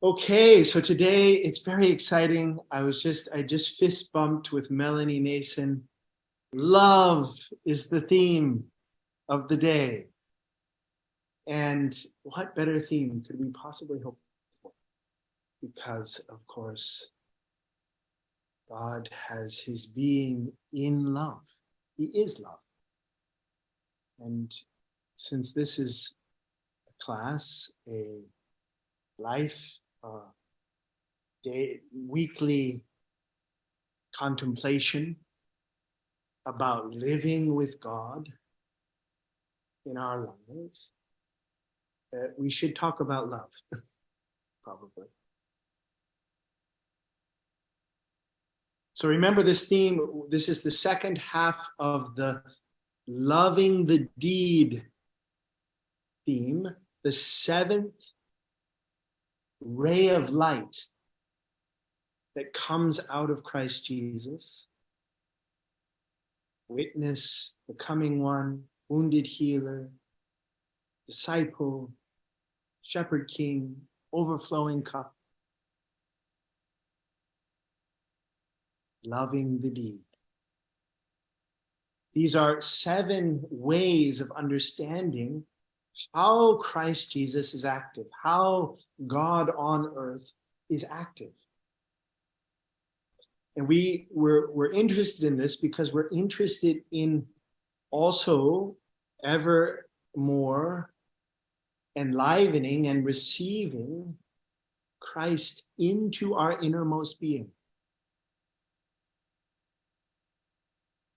Okay, so today it's very exciting. I just fist bumped with Melanie Nason. Love is the theme of the day. And what better theme could we possibly hope for? Because, of course, God has his being in love. He is love. And since this is a class, a life, weekly contemplation about living with God in our lives, we should talk about love, probably. So remember this theme, this is the second half of the loving the deed theme, the seventh ray of light that comes out of Christ Jesus. Witness, the coming one, wounded healer, disciple, shepherd king, overflowing cup. Loving the deed. These are 7 ways of understanding how Christ Jesus is active, how God on earth is active. And we're interested in this because we're interested in also ever more enlivening and receiving Christ into our innermost being.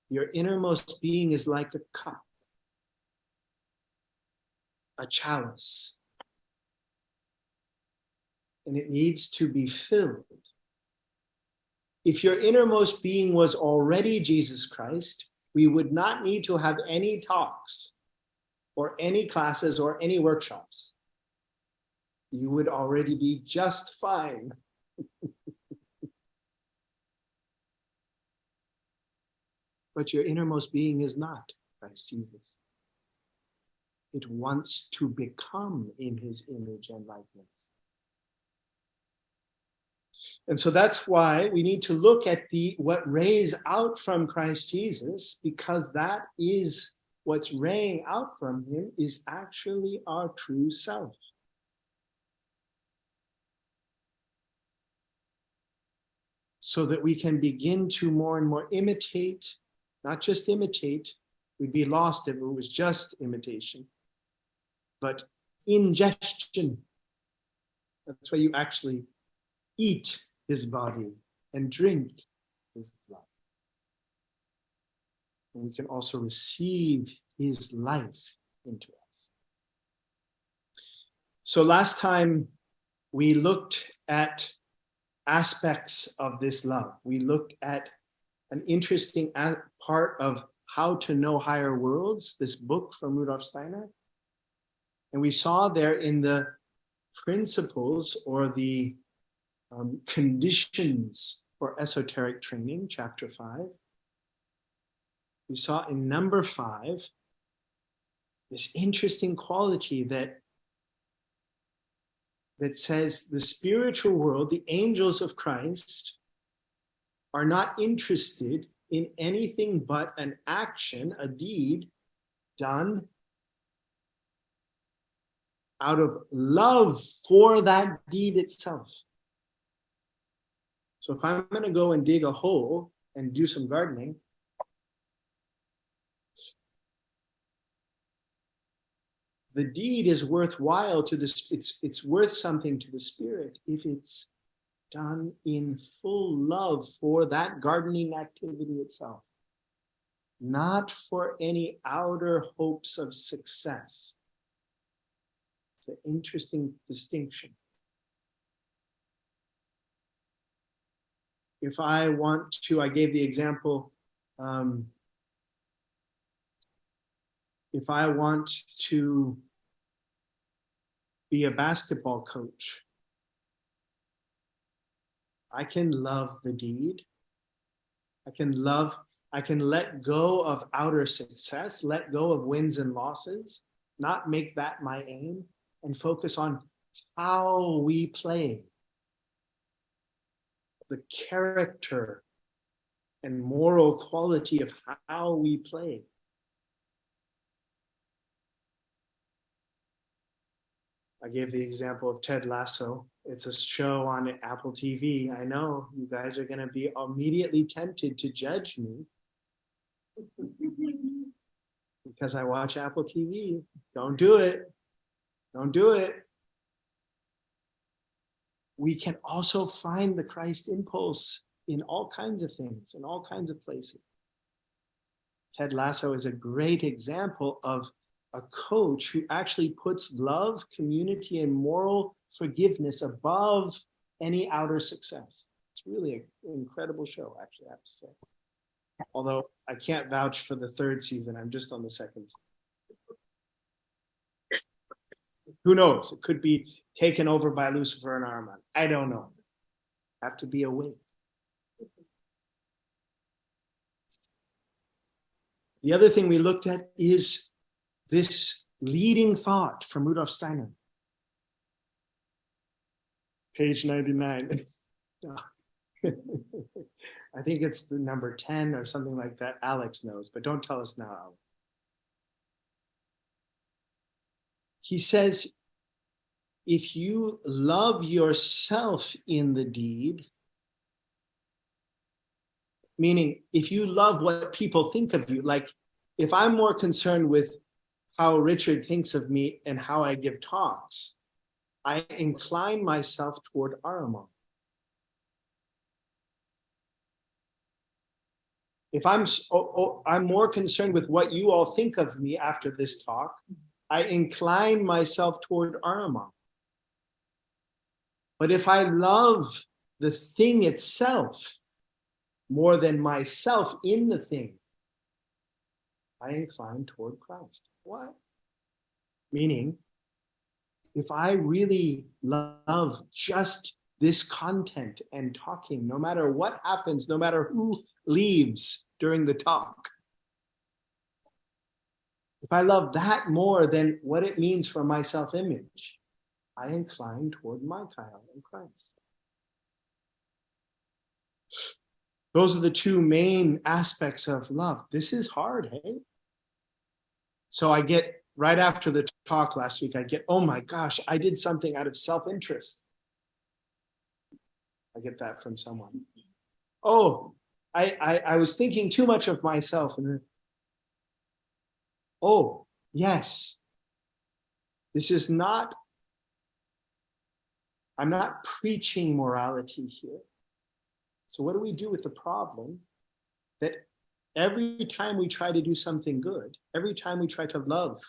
Your innermost being is like a cup, a chalice, and it needs to be filled. If your innermost being was already Jesus Christ, we would not need to have any talks or any classes or any workshops. You would already be just fine. But your innermost being is not Christ Jesus. It wants to become in his image and likeness. And so that's why we need to look at what rays out from Christ Jesus, because that is what's raying out from him is actually our true self. So that we can begin to more and more imitate, not just imitate, we'd be lost if it was just imitation, but ingestion. That's why you actually eat his body and drink his blood. And we can also receive his life into us. So last time we looked at aspects of this love. We looked at an interesting part of How to Know Higher Worlds, this book from Rudolf Steiner. And we saw there in the principles or the conditions for esoteric training, chapter 5. We saw in number 5 this interesting quality that says the spiritual world, the angels of Christ, are not interested in anything but an action, a deed done out of love for that deed itself. So if I'm going to go and dig a hole and do some gardening, the deed is worthwhile to it's worth something to the spirit if it's done in full love for that gardening activity itself, not for any outer hopes of success. It's an interesting distinction. If I want to, I gave the example, if I want to be a basketball coach, I can love the deed. I can let go of outer success, let go of wins and losses, not make that my aim, and focus on how we play the character and moral quality of how we play. I gave the example of Ted Lasso. It's a show on Apple TV. I know you guys are going to be immediately tempted to judge me because I watch Apple TV. Don't do it. Don't do it. We can also find the Christ impulse in all kinds of things, in all kinds of places. Ted Lasso is a great example of a coach who actually puts love, community, and moral forgiveness above any outer success. It's really an incredible show, actually, I have to say. Although I can't vouch for the third season. I'm just on the second season. Who knows? It could be taken over by Lucifer and Ahriman. I don't know. Have to be awake. The other thing we looked at is this leading thought from Rudolf Steiner. Page 99. I think it's the number 10 or something like that. Alex knows, but don't tell us now, Alex. He says, if you love yourself in the deed, meaning if you love what people think of you, like if I'm more concerned with how Richard thinks of me and how I give talks, I incline myself toward Ahriman. If I'm more concerned with what you all think of me after this talk, I incline myself toward Ahriman. But if I love the thing itself more than myself in the thing, I incline toward Christ. What? Meaning, if I really love just this content and talking, no matter what happens, no matter who leaves during the talk, if I love that more than what it means for my self-image, I incline toward Michael and Christ. Those are the two main aspects of love. This is hard, hey? So I get, right after the talk last week, I get, oh my gosh, I did something out of self-interest. I get that from someone. Oh, I was thinking too much of myself. And oh, yes. This is not, I'm not preaching morality here. So what do we do with the problem that every time we try to do something good, every time we try to love,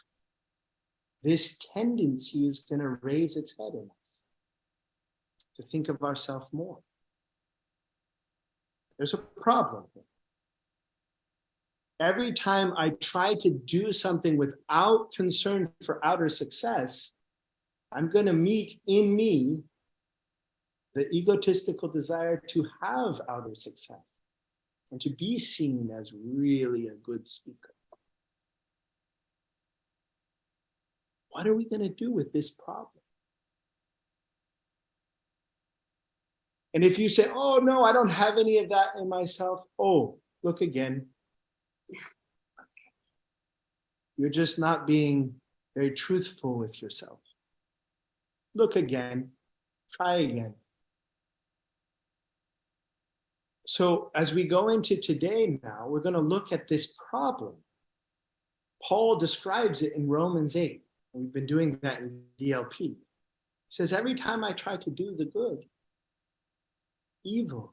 this tendency is going to raise its head in us to think of ourselves more. There's a problem here. Every time I try to do something without concern for outer success, I'm going to meet in me the egotistical desire to have outer success and to be seen as really a good speaker. What are we going to do with this problem? And if you say, oh, no, I don't have any of that in myself. Oh, look again. You're just not being very truthful with yourself. Look again. Try again. So as we go into today now, we're going to look at this problem. Paul describes it in Romans 8. We've been doing that in DLP. He says, every time I try to do the good, evil,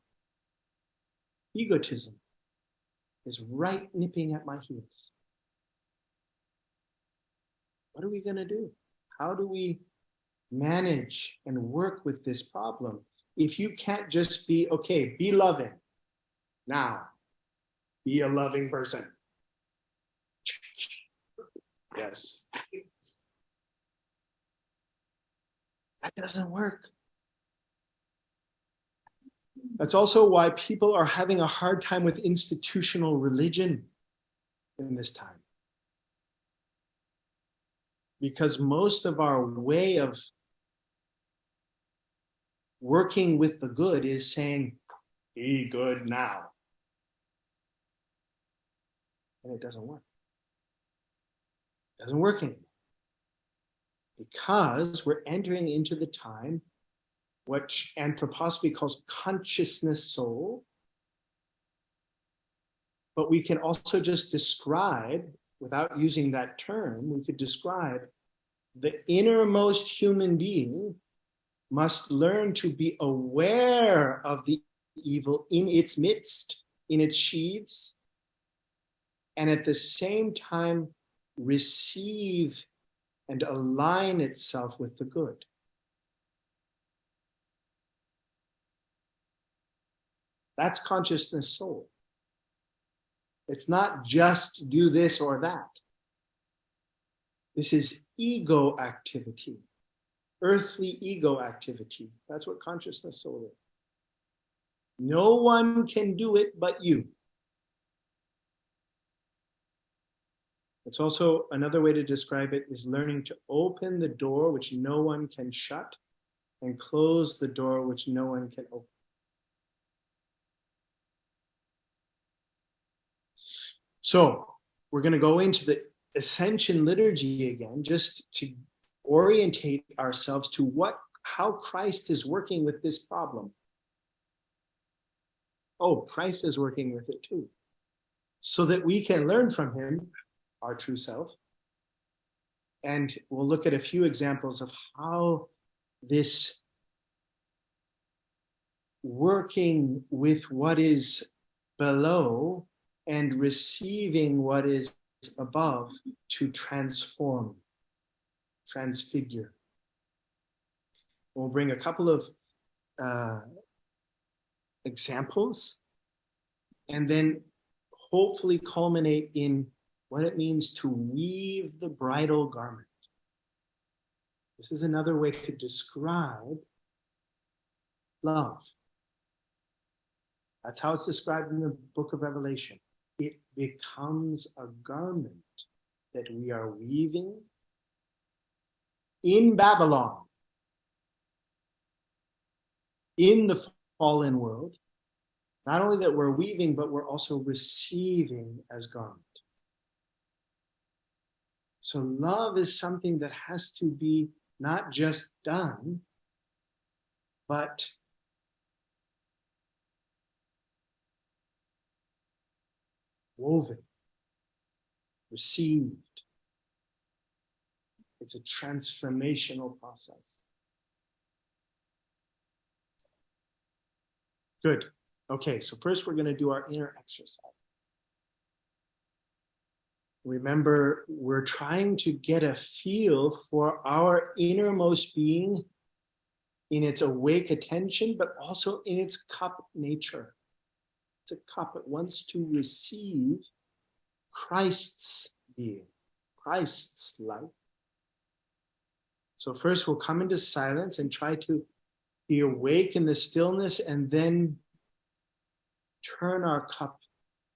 egotism is right nipping at my heels. What are we going to do? How do we manage and work with this problem if you can't just be, okay, be loving. Now, be a loving person. Yes. That doesn't work. That's also why people are having a hard time with institutional religion in this time. Because most of our way of working with the good is saying, Be good now. And it doesn't work. It doesn't work anymore. Because we're entering into the time what anthroposophy calls consciousness soul. But we can also just describe, without using that term, we could describe the innermost human being must learn to be aware of the evil in its midst, in its sheaths, and at the same time receive and align itself with the good. That's consciousness soul. It's not just do this or that. This is ego activity, earthly ego activity. That's what consciousness soul is. No one can do it but you. It's also another way to describe it is learning to open the door which no one can shut and close the door which no one can open. So we're going to go into the Ascension Liturgy again, just to orientate ourselves to how Christ is working with this problem. Oh, Christ is working with it too. So that we can learn from him, our true self. And we'll look at a few examples of how this working with what is below and receiving what is above to transform, transfigure. We'll bring a couple of examples and then hopefully culminate in what it means to weave the bridal garment. This is another way to describe love. That's how it's described in the book of Revelation. It becomes a garment that we are weaving in Babylon, in the fallen world. Not only that we're weaving, but we're also receiving as garment. So love is something that has to be not just done, but woven, received. It's a transformational process. Good. Okay, so first we're going to do our inner exercise. Remember, we're trying to get a feel for our innermost being in its awake attention, but also in its cup nature. It's a cup. It wants to receive Christ's being, Christ's life. So first we'll come into silence and try to be awake in the stillness and then turn our cup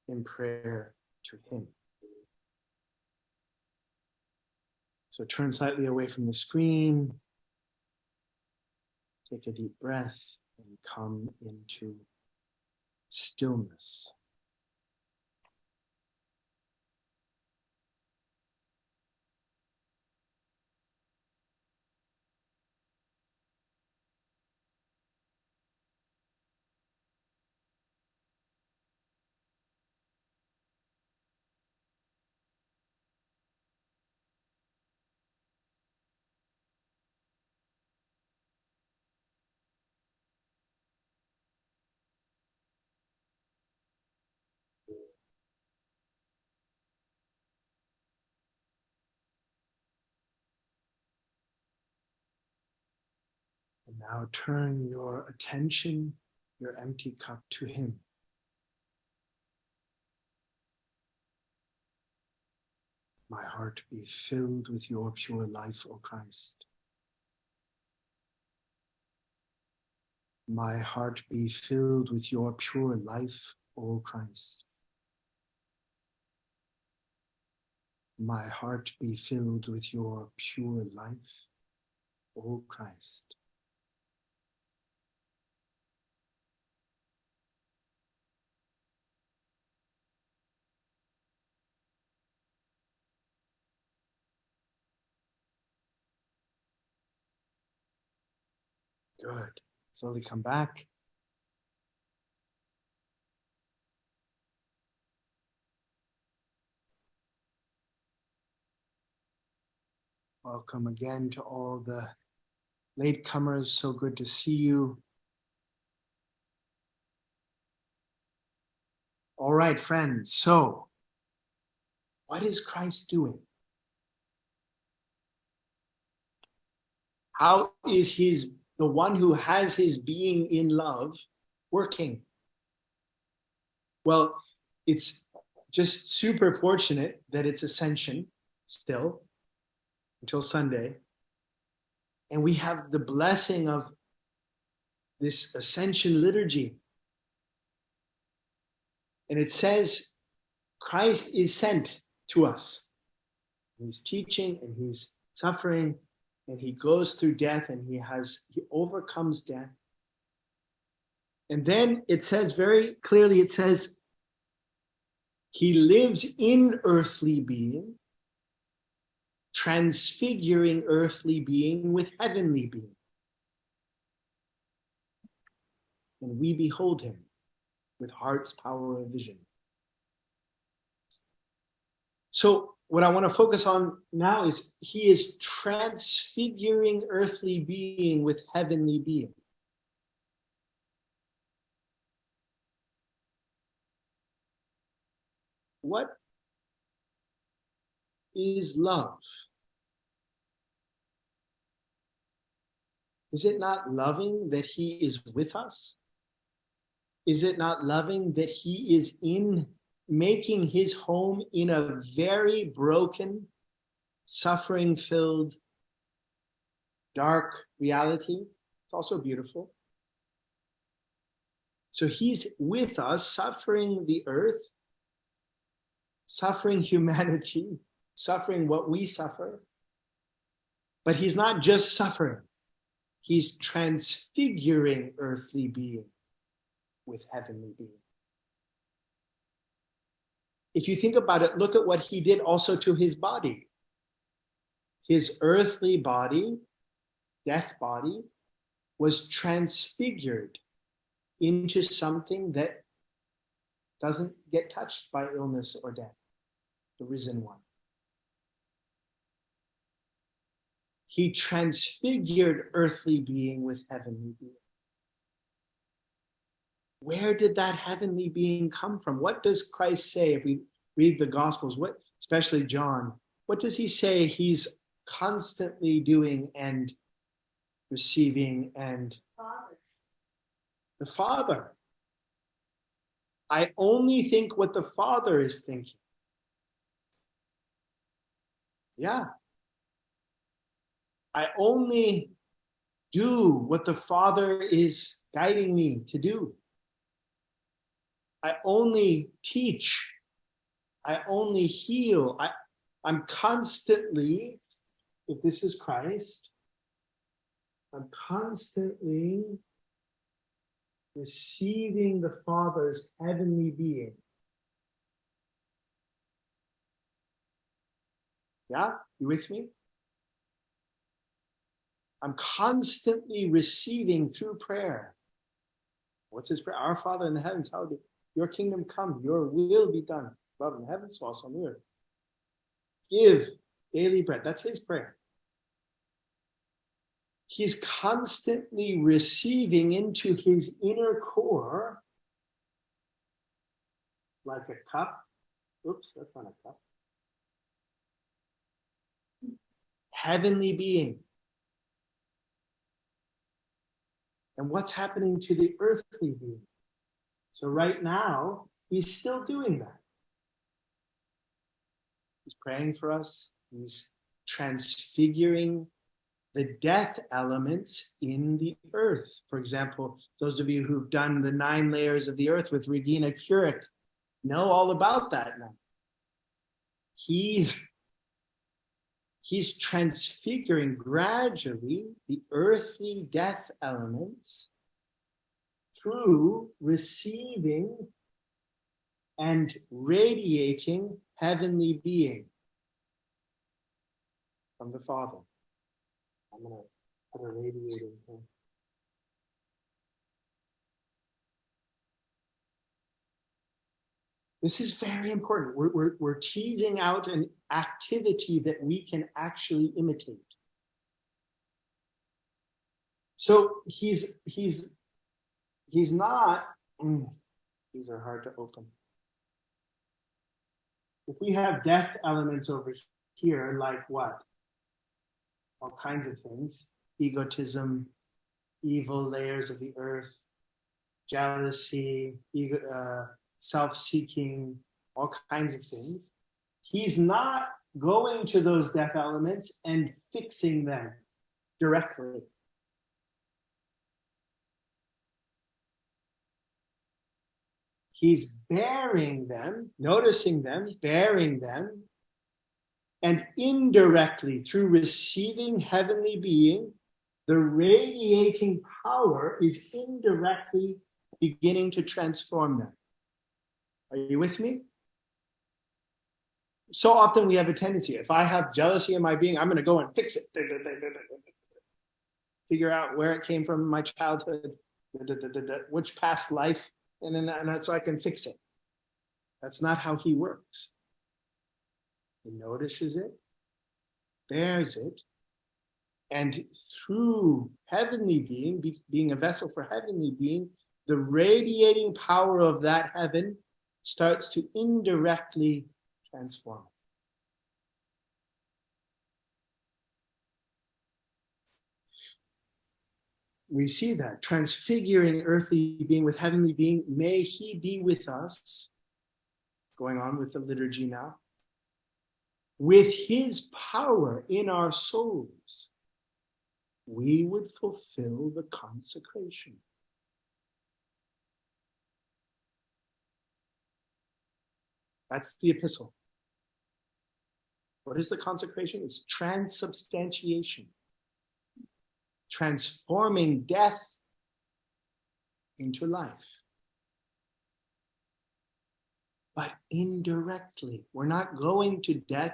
in prayer to him. So turn slightly away from the screen, take a deep breath, and come into stillness. And now turn your attention, your empty cup, to him. My heart be filled with your pure life, O Christ. My heart be filled with your pure life, O Christ. My heart be filled with your pure life, O Christ. Good. Slowly come back. Welcome again to all the latecomers. So good to see you. All right, friends. So, what is Christ doing? How is the one who has his being in love working? Well, it's just super fortunate that it's Ascension still until Sunday. And we have the blessing of this Ascension liturgy. And it says Christ is sent to us. He's teaching and he's suffering and he goes through death and he overcomes death. And then it says very clearly, it says, he lives in earthly being, transfiguring earthly being with heavenly being. And we behold him with heart's power of vision. So what I want to focus on now is he is transfiguring earthly being with heavenly being. What is love? Is it not loving that he is with us? Is it not loving that he is making his home in a very broken, suffering-filled, dark reality? It's also beautiful. So he's with us, suffering the earth, suffering humanity, suffering what we suffer. But he's not just suffering. He's transfiguring earthly being with heavenly being. If you think about it, look at what he did also to his body. His earthly body, death body, was transfigured into something that doesn't get touched by illness or death, the risen one. He transfigured earthly being with heavenly being. Where did that heavenly being come from? What does Christ say if we read the Gospels, especially John? What does he say he's constantly doing and receiving? And Father. The Father. I only think what the Father is thinking. Yeah. I only do what the Father is guiding me to do. I only teach. I only heal. I'm constantly, if this is Christ, I'm constantly receiving the Father's heavenly being. Yeah? You with me? I'm constantly receiving through prayer. What's his prayer? Our Father in the heavens, hallowed be your kingdom come, your will be done, above in the heavens, so also on the earth. Give daily bread. That's his prayer. He's constantly receiving into his inner core, like a cup. Oops, that's not a cup. Heavenly being. And what's happening to the earthly being? So right now, he's still doing that. He's praying for us. He's transfiguring the death elements in the earth. For example, those of you who've done the 9 layers of the earth with Regina Couric know all about that now. He's transfiguring gradually the earthly death elements through receiving and radiating heavenly being from the Father. I'm going to put a radiating here. This is very important. We're teasing out an activity that we can actually imitate. So he's not, these are hard to open. If we have death elements over here, like what? All kinds of things. Egotism, evil layers of the earth, jealousy, self-seeking, all kinds of things. He's not going to those death elements and fixing them directly. He's bearing them, noticing them, bearing them, and indirectly, through receiving heavenly being, the radiating power is indirectly beginning to transform them. Are you with me? So often we have a tendency, if I have jealousy in my being, I'm going to go and fix it. Figure out where it came from in my childhood, which past life, and that's so I can fix it. That's not how he works. He notices it, bears it, and through heavenly being, being a vessel for heavenly being, the radiating power of that heaven starts to indirectly transform. We see that, transfiguring earthly being with heavenly being. May he be with us, going on with the liturgy now, with his power in our souls, we would fulfill the consecration. That's the epistle. What is the consecration? It's transubstantiation. Transforming death into life. But indirectly, we're not going to death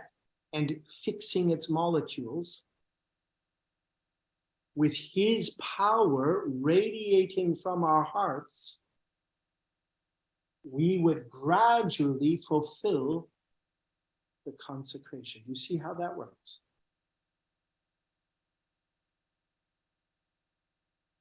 and fixing its molecules. With his power radiating from our hearts, we would gradually fulfill the consecration. You see how that works?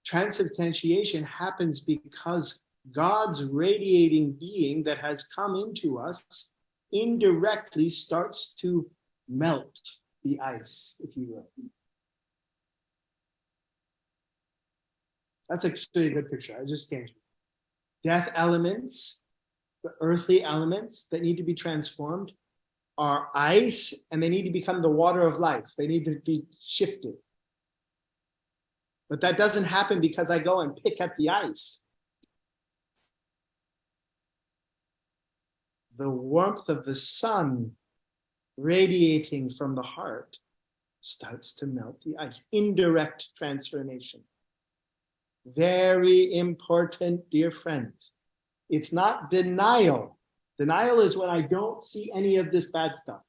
Transubstantiation happens because God's radiating being that has come into us indirectly starts to melt the ice, if you will. That's actually a good picture. I just can't. Death elements, the earthly elements that need to be transformed, are ice, and they need to become the water of life. They need to be shifted. But that doesn't happen because I go and pick up the ice. The warmth of the sun radiating from the heart starts to melt the ice. Indirect transformation. Very important, dear friends. It's not denial. Denial is when I don't see any of this bad stuff.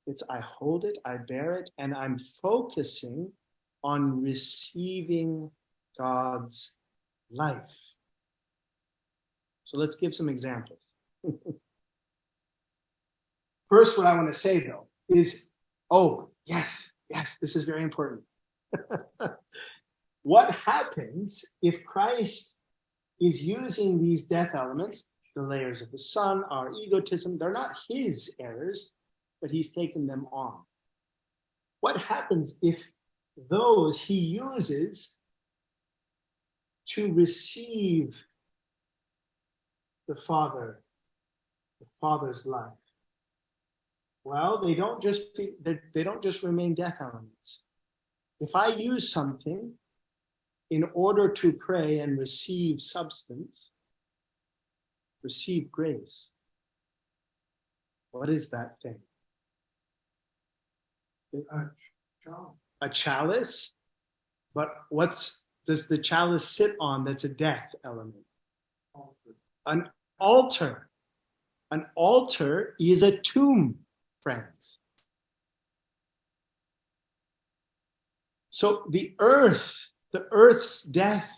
It's I hold it, I bear it, and I'm focusing on receiving God's life. So let's give some examples. First, what I want to say, though, is, yes, this is very important. What happens if Christ is using these death elements, the layers of the sun, our egotism? They're not his errors, but he's taken them on. What happens if those he uses to receive the Father's life? Well, they don't just remain death elements. If I use something in order to pray and receive substance, receive grace, what is that thing? A chalice, but does the chalice sit on that's a death element? An altar. An altar is a tomb, friends. So the earth's death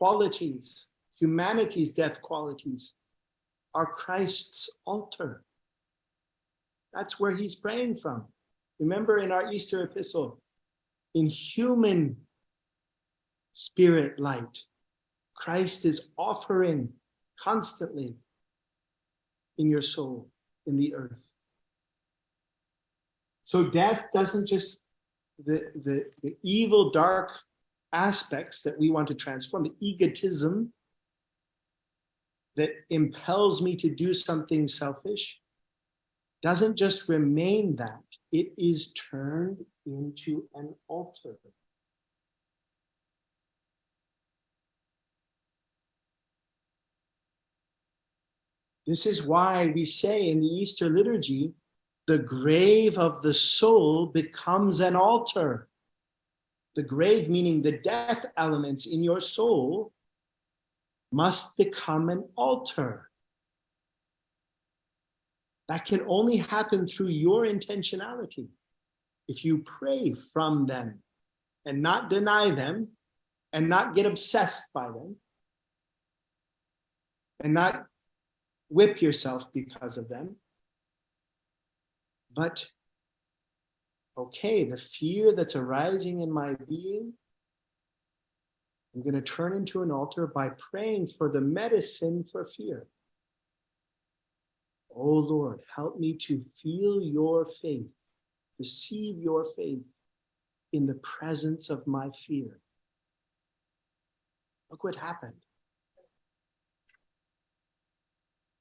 qualities, humanity's death qualities are Christ's altar. That's where he's praying from. Remember in our Easter epistle, in human spirit light, Christ is offering constantly in your soul, in the earth. So death doesn't just, the evil, dark aspects that we want to transform, the egotism that impels me to do something selfish, doesn't just remain that, it is turned into an altar. This is why we say in the Easter liturgy, the grave of the soul becomes an altar. The grave, meaning the death elements in your soul, must become an altar. That can only happen through your intentionality. If you pray from them and not deny them and not get obsessed by them and not whip yourself because of them, but okay, the fear that's arising in my being, I'm going to turn into an altar by praying for the medicine for fear. Oh Lord, help me to feel your faith, receive your faith in the presence of my fear. Look what happened.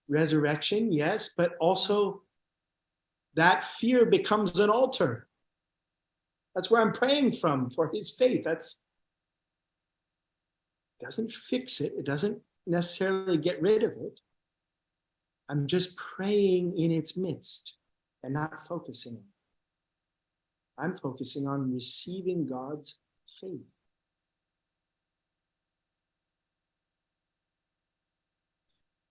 Resurrection, yes, but also that fear becomes an altar. That's where I'm praying from for his faith. Doesn't fix it. It doesn't necessarily get rid of it. I'm just praying in its midst and not focusing on it. I'm focusing on receiving God's faith.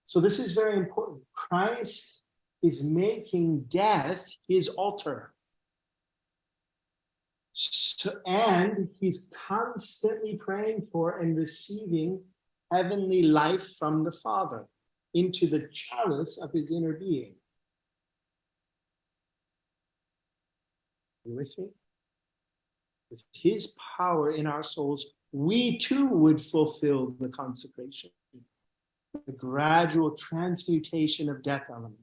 So this is very important. Christ is making death his altar. And he's constantly praying for and receiving heavenly life from the Father into the chalice of his inner being. You with me? With his power in our souls, we too would fulfill the consecration, the gradual transmutation of death elements.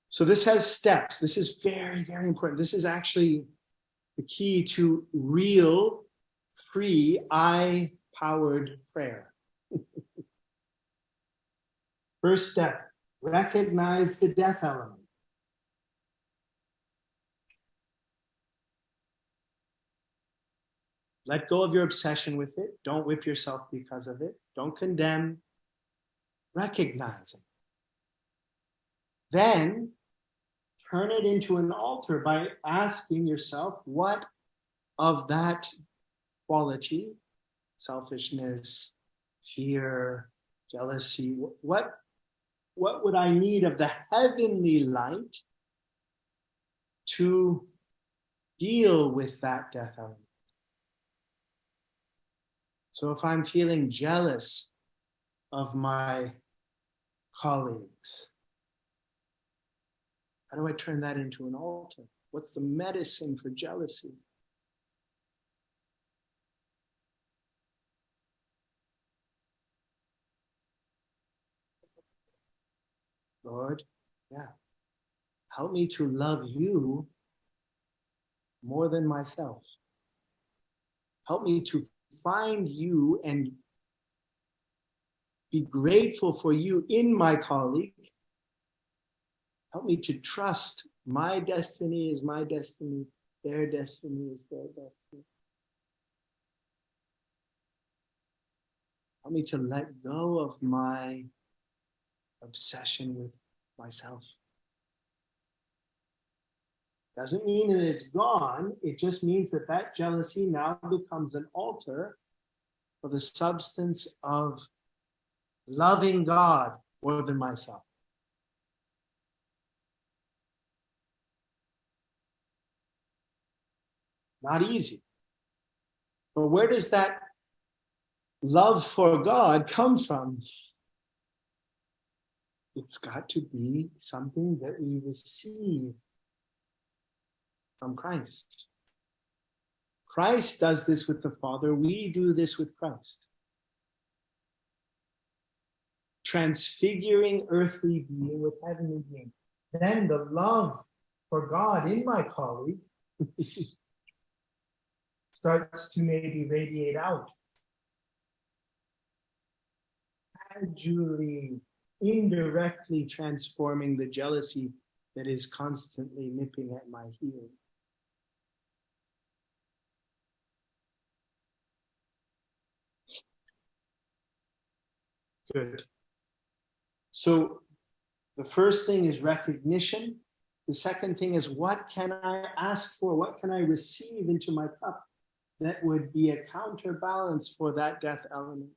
So this has steps. This is very, very important. This is actually the key to real, free, I-powered prayer. First step, recognize the death element. Let go of your obsession with it. Don't whip yourself because of it. Don't condemn. Recognize it. Then turn it into an altar by asking yourself, what of that quality, selfishness, fear, jealousy, what would I need of the heavenly light to deal with that death element? So if I'm feeling jealous of my colleagues, how do I turn that into an altar? What's the medicine for jealousy? Lord, help me to love you more than myself. Help me to find you and be grateful for you in my colleague. Help me to trust my destiny is my destiny, their destiny is their destiny. Help me to let go of my obsession with myself. Doesn't mean that it's gone. It just means that that jealousy now becomes an altar for the substance of loving God more than myself. Not easy. But where does that love for God come from? It's got to be something that we receive from Christ. Christ does this with the Father. We do this with Christ. Transfiguring earthly being with heavenly being. Then the love for God in my colleague starts to maybe radiate out. Gradually, indirectly transforming the jealousy that is constantly nipping at my heels. Good. So the first thing is recognition. The second thing is, what can I ask for? What can I receive into my cup that would be a counterbalance for that death element?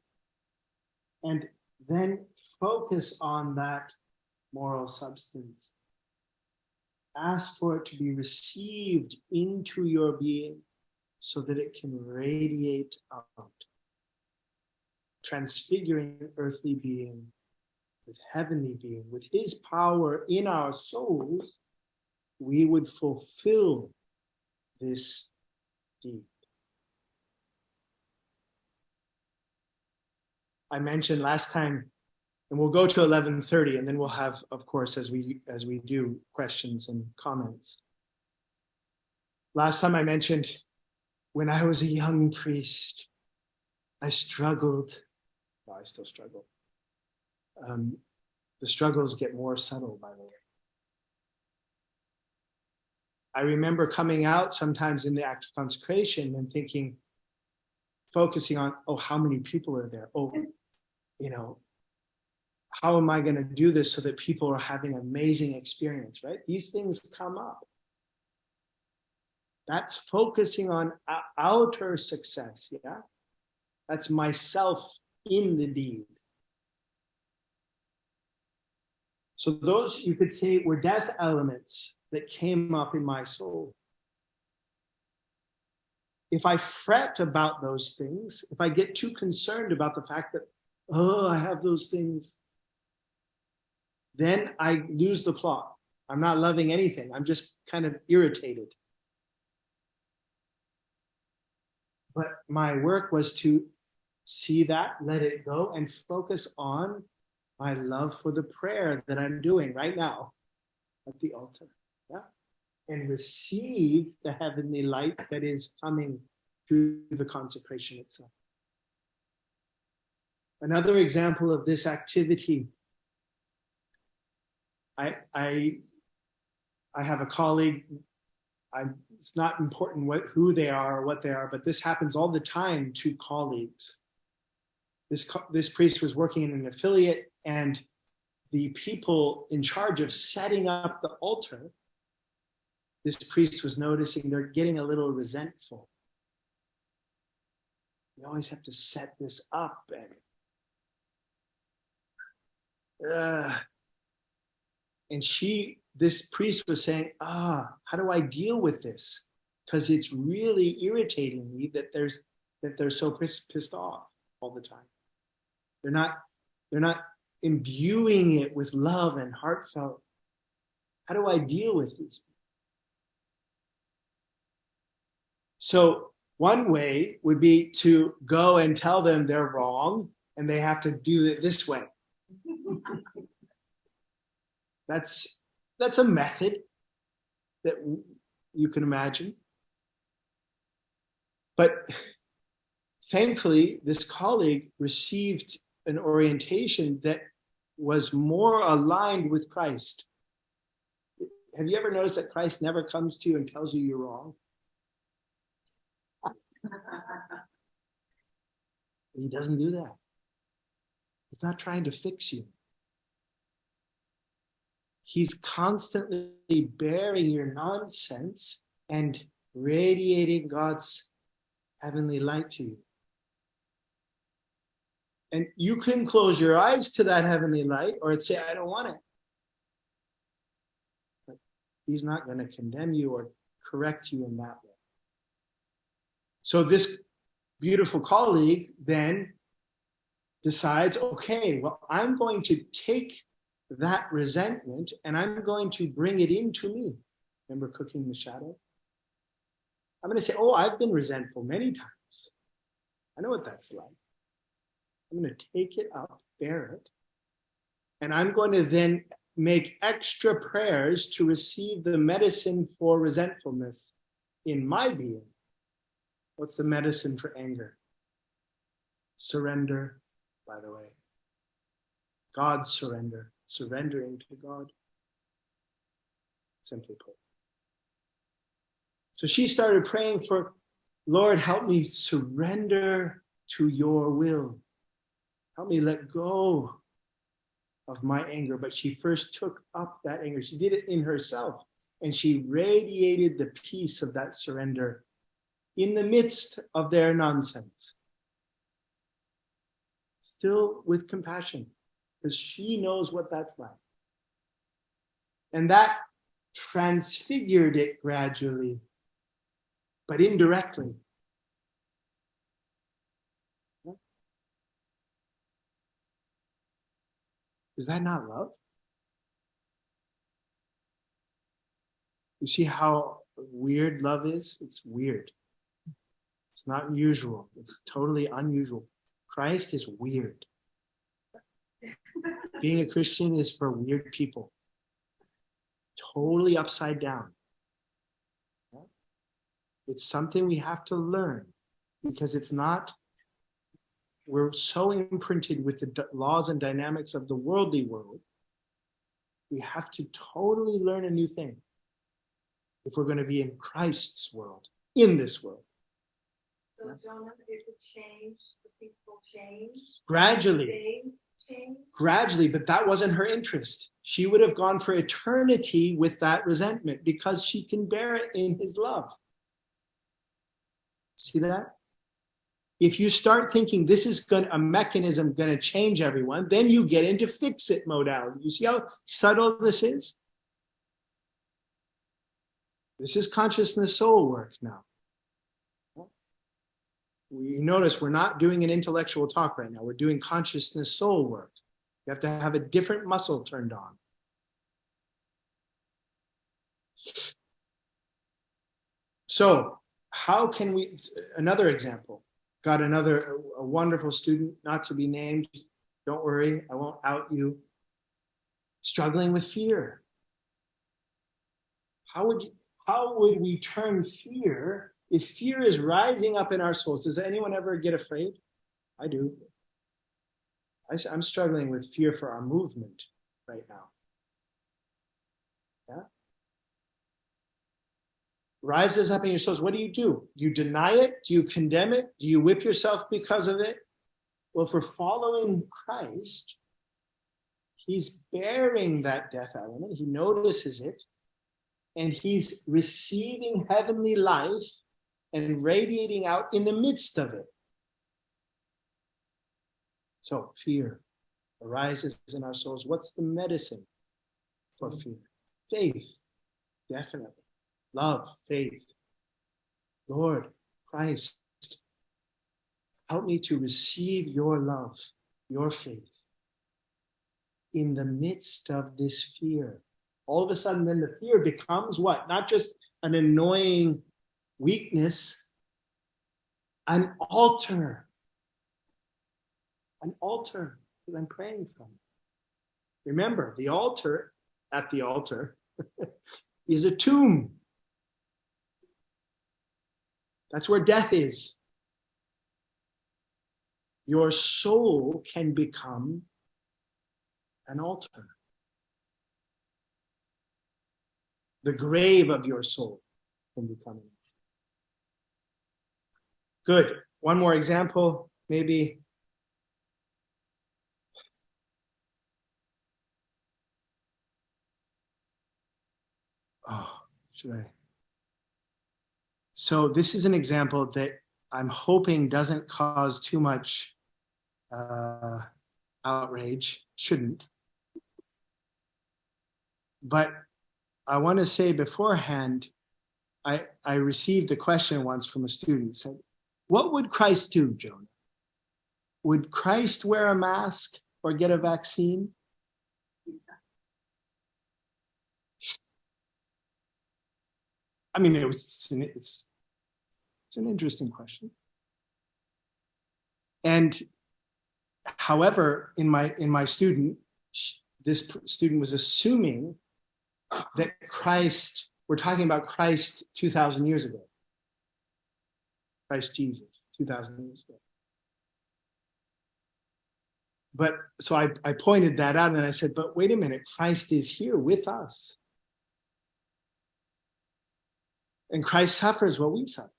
And then focus on that moral substance. Ask for it to be received into your being so that it can radiate out. Transfiguring earthly being with heavenly being, with his power in our souls, we would fulfill this deed. I mentioned last time, and we'll go to 11:30, and then we'll have, of course, as we do, questions and comments. Last time I mentioned, when I was a young priest, I struggled. Well, I still struggle. The struggles get more subtle, by the way. I remember coming out sometimes in the act of consecration and thinking, focusing on, oh, how many people are there? Oh, how am I going to do this so that people are having an amazing experience, right? These things come up. That's focusing on outer success, yeah? That's myself in the deed. So those, you could say, were death elements that came up in my soul. If I fret about those things, if I get too concerned about the fact that, oh, I have those things, then I lose the plot. I'm not loving anything. I'm just kind of irritated. But my work was to see that, let it go, and focus on my love for the prayer that I'm doing right now at the altar. Yeah? And receive the heavenly light that is coming through the consecration itself. Another example of this activity, I have a colleague. It's not important who they are or what they are, but this happens all the time to colleagues. This priest was working in an affiliate, and the people in charge of setting up the altar, this priest was noticing they're getting a little resentful. You always have to set this up, and this priest was saying, how do I deal with this? Because it's really irritating me that they're so pissed off all the time. They're not imbuing it with love and heartfelt. How do I deal with these people? So one way would be to go and tell them they're wrong and they have to do it this way. That's a method that you can imagine. But thankfully, this colleague received an orientation that was more aligned with Christ. Have you ever noticed that Christ never comes to you and tells you you're wrong? He doesn't do that. He's not trying to fix you. He's constantly bearing your nonsense and radiating God's heavenly light to you. And you can close your eyes to that heavenly light or say, I don't want it. But he's not going to condemn you or correct you in that way. So this beautiful colleague then decides, okay, well, I'm going to take that resentment and I'm going to bring it into me. Remember cooking the shadow? I'm going to say, oh, I've been resentful many times. I know what that's like. I'm going to take it up, bear it, and I'm going to then make extra prayers to receive the medicine for resentfulness in my being. What's the medicine for anger? Surrender, by the way. God's surrender, surrendering to God, simply put. So she started praying for, Lord, help me surrender to your will. Help me let go of my anger. But she first took up that anger. She did it in herself. And she radiated the peace of that surrender in the midst of their nonsense. Still with compassion, because she knows what that's like. And that transfigured it gradually, but indirectly. Is that not love? You see how weird love is? It's weird. It's not usual. It's totally unusual. Christ is weird. Being a Christian is for weird people. Totally upside down. It's something we have to learn because it's not, we're so imprinted with the laws and dynamics of the worldly world. We have to totally learn a new thing if we're going to be in Christ's world, in this world. So Jonah, it would change, the people change? Gradually. Gradually, but that wasn't her interest. She would have gone for eternity with that resentment because she can bear it in his love. See that? If you start thinking this is a mechanism going to change everyone, then you get into fix-it modality. You see how subtle this is? This is consciousness soul work now. You notice we're not doing an intellectual talk right now. We're doing consciousness soul work. You have to have a different muscle turned on. So how can we, another example, got a wonderful student, not to be named, don't worry, I won't out you, struggling with fear. How would we turn fear, if fear is rising up in our souls? Does anyone ever get afraid? I do. I'm struggling with fear for our movement right now. Yeah? Rises up in your souls. What do? Do you deny it? Do you condemn it? Do you whip yourself because of it? Well, if we're following Christ, he's bearing that death element. He notices it. And he's receiving heavenly life and radiating out in the midst of it. So fear arises in our souls. What's the medicine for fear? Faith, definitely. Love, faith. Lord, Christ, help me to receive your love, your faith in the midst of this fear. All of a sudden, then the fear becomes what? Not just an annoying weakness, an altar. An altar that I'm praying from. Remember, the altar, at the altar, is a tomb. That's where death is. Your soul can become an altar. The grave of your soul can become an altar. Good. One more example, maybe. Oh, should I? So this is an example that I'm hoping doesn't cause too much outrage. Shouldn't. But I want to say beforehand, I received a question once from a student. Said, What would Christ do, Jonah? Would Christ wear a mask or get a vaccine? I mean, it's an interesting question. And however, this student was assuming that Christ, we're talking about Christ 2,000 years ago. Christ Jesus, 2,000 years ago. But so I pointed that out and I said, but wait a minute, Christ is here with us. And Christ suffers what we suffer.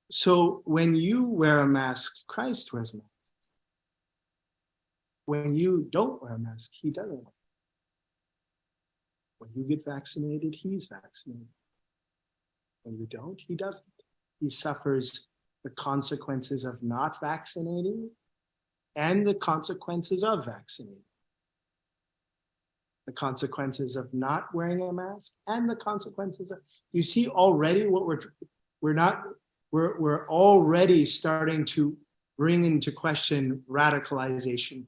So when you wear a mask, Christ wears a mask. When you don't wear a mask, he doesn't. When you get vaccinated, he's vaccinated. When you don't, he doesn't. He suffers the consequences of not vaccinating and the consequences of vaccinating. The consequences of not wearing a mask and the consequences of, you see already what we're already starting to bring into question radicalization.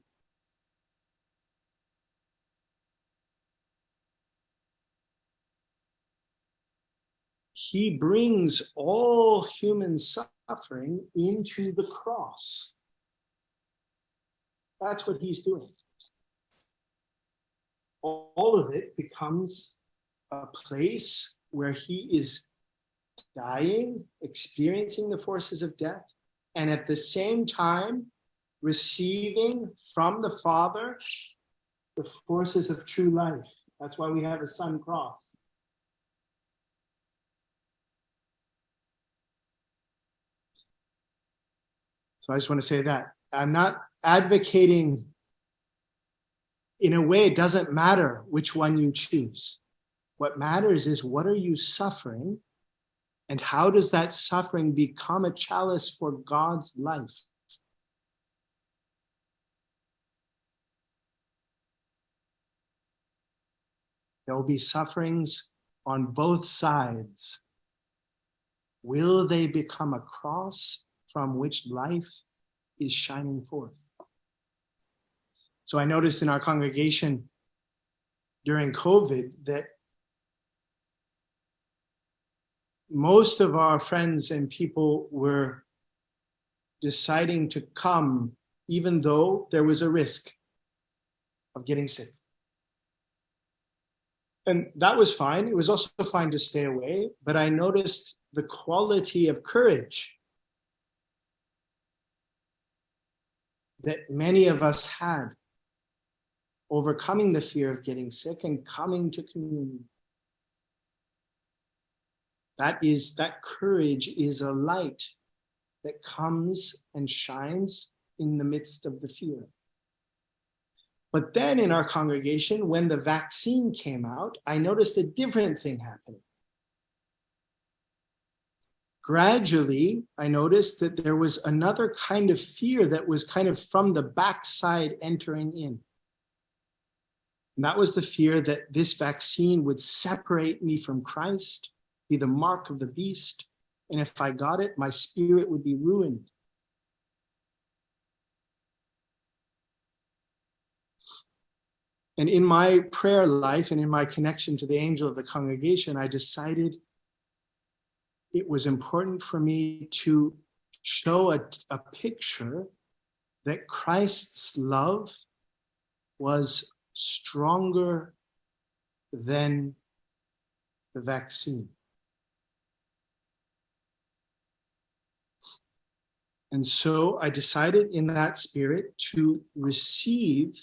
He brings all human suffering into the cross. That's what he's doing. All of it becomes a place where he is dying, experiencing the forces of death, and at the same time receiving from the Father the forces of true life. That's why we have a sun cross. So I just want to say that. I'm not advocating, in a way, it doesn't matter which one you choose. What matters is, what are you suffering? And how does that suffering become a chalice for God's life? There will be sufferings on both sides. Will they become a cross from which life is shining forth? So I noticed in our congregation during COVID that most of our friends and people were deciding to come even though there was a risk of getting sick. And that was fine. It was also fine to stay away, but I noticed the quality of courage that many of us had, overcoming the fear of getting sick and coming to communion. That courage is a light that comes and shines in the midst of the fear. But then in our congregation, when the vaccine came out, I noticed a different thing happening. Gradually, I noticed that there was another kind of fear that was kind of from the backside entering in. And that was the fear that this vaccine would separate me from Christ, be the mark of the beast. And if I got it, my spirit would be ruined. And in my prayer life and in my connection to the angel of the congregation, I decided it was important for me to show a picture that Christ's love was stronger than the vaccine. And so I decided in that spirit to receive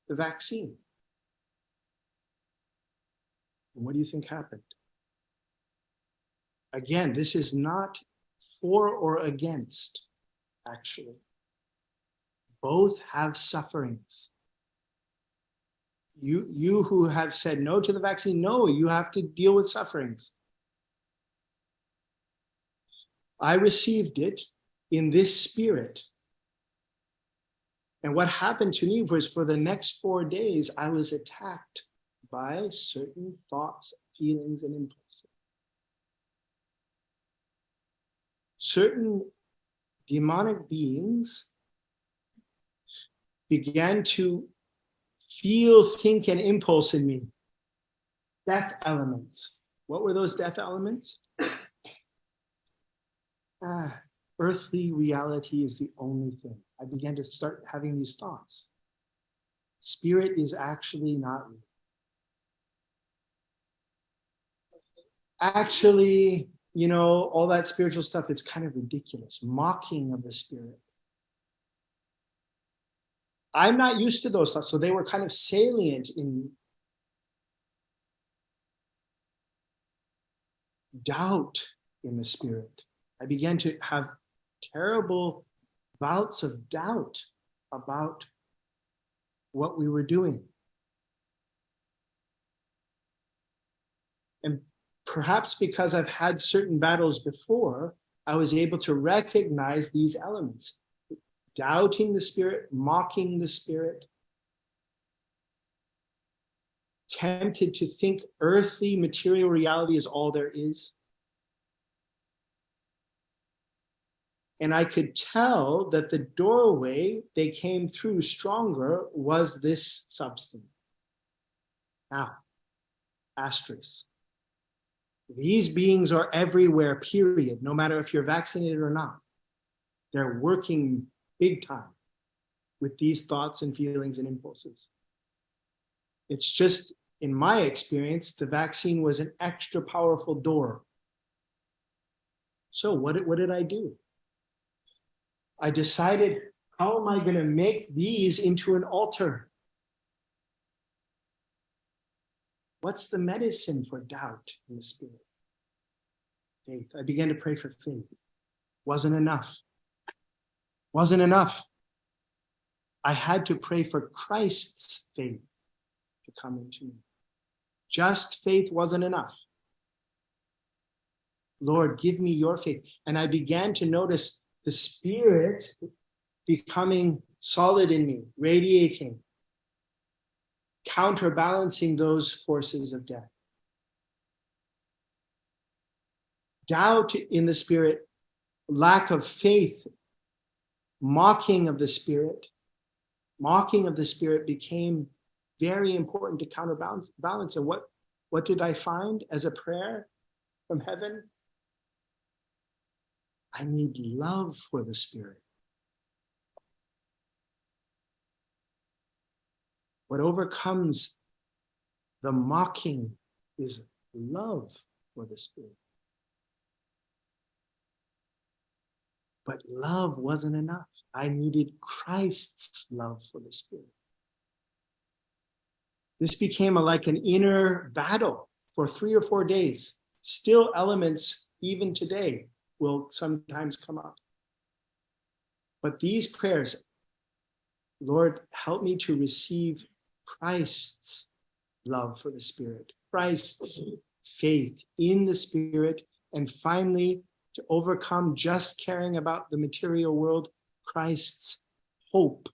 the vaccine. And what do you think happened? Again, this is not for or against, actually. Both have sufferings. You who have said no to the vaccine, no, you have to deal with sufferings. I received it in this spirit. And what happened to me was, for the next 4 days, I was attacked by certain thoughts, feelings, and impulses. certain demonic beings began to feel, think, and impulse in me. Death elements. What were those death elements? Earthly reality is the only thing. I began to start having these thoughts. Spirit is actually not real. Actually, all that spiritual stuff, it's kind of ridiculous. Mocking of the spirit. I'm not used to those thoughts, so they were kind of salient in doubt in the spirit. I began to have terrible bouts of doubt about what we were doing. And perhaps because I've had certain battles before, I was able to recognize these elements. Doubting the spirit, mocking the spirit, tempted to think earthly material reality is all there is. And I could tell that the doorway they came through stronger was this substance. Now, asterisk. These beings are everywhere, period, no matter if you're vaccinated or not. They're working big time with these thoughts and feelings and impulses. It's just, in my experience, the vaccine was an extra powerful door. So what did I do? I decided, how am I going to make these into an altar? What's the medicine for doubt in the spirit? Faith. I began to pray for faith. Wasn't enough. Wasn't enough. I had to pray for Christ's faith to come into me. Just faith wasn't enough. Lord, give me your faith. And I began to notice the spirit becoming solid in me, radiating, counterbalancing those forces of death. Doubt in the spirit, lack of faith, mocking of the spirit became very important to counterbalance. And what did I find as a prayer from heaven? I need love for the spirit. What overcomes the mocking is love for the spirit. But love wasn't enough. I needed Christ's love for the spirit. This became like an inner battle for 3 or 4 days. Still elements, even today, will sometimes come up. But these prayers, Lord, help me to receive Christ's love for the spirit, Christ's faith in the spirit, and finally, to overcome just caring about the material world, Christ's hope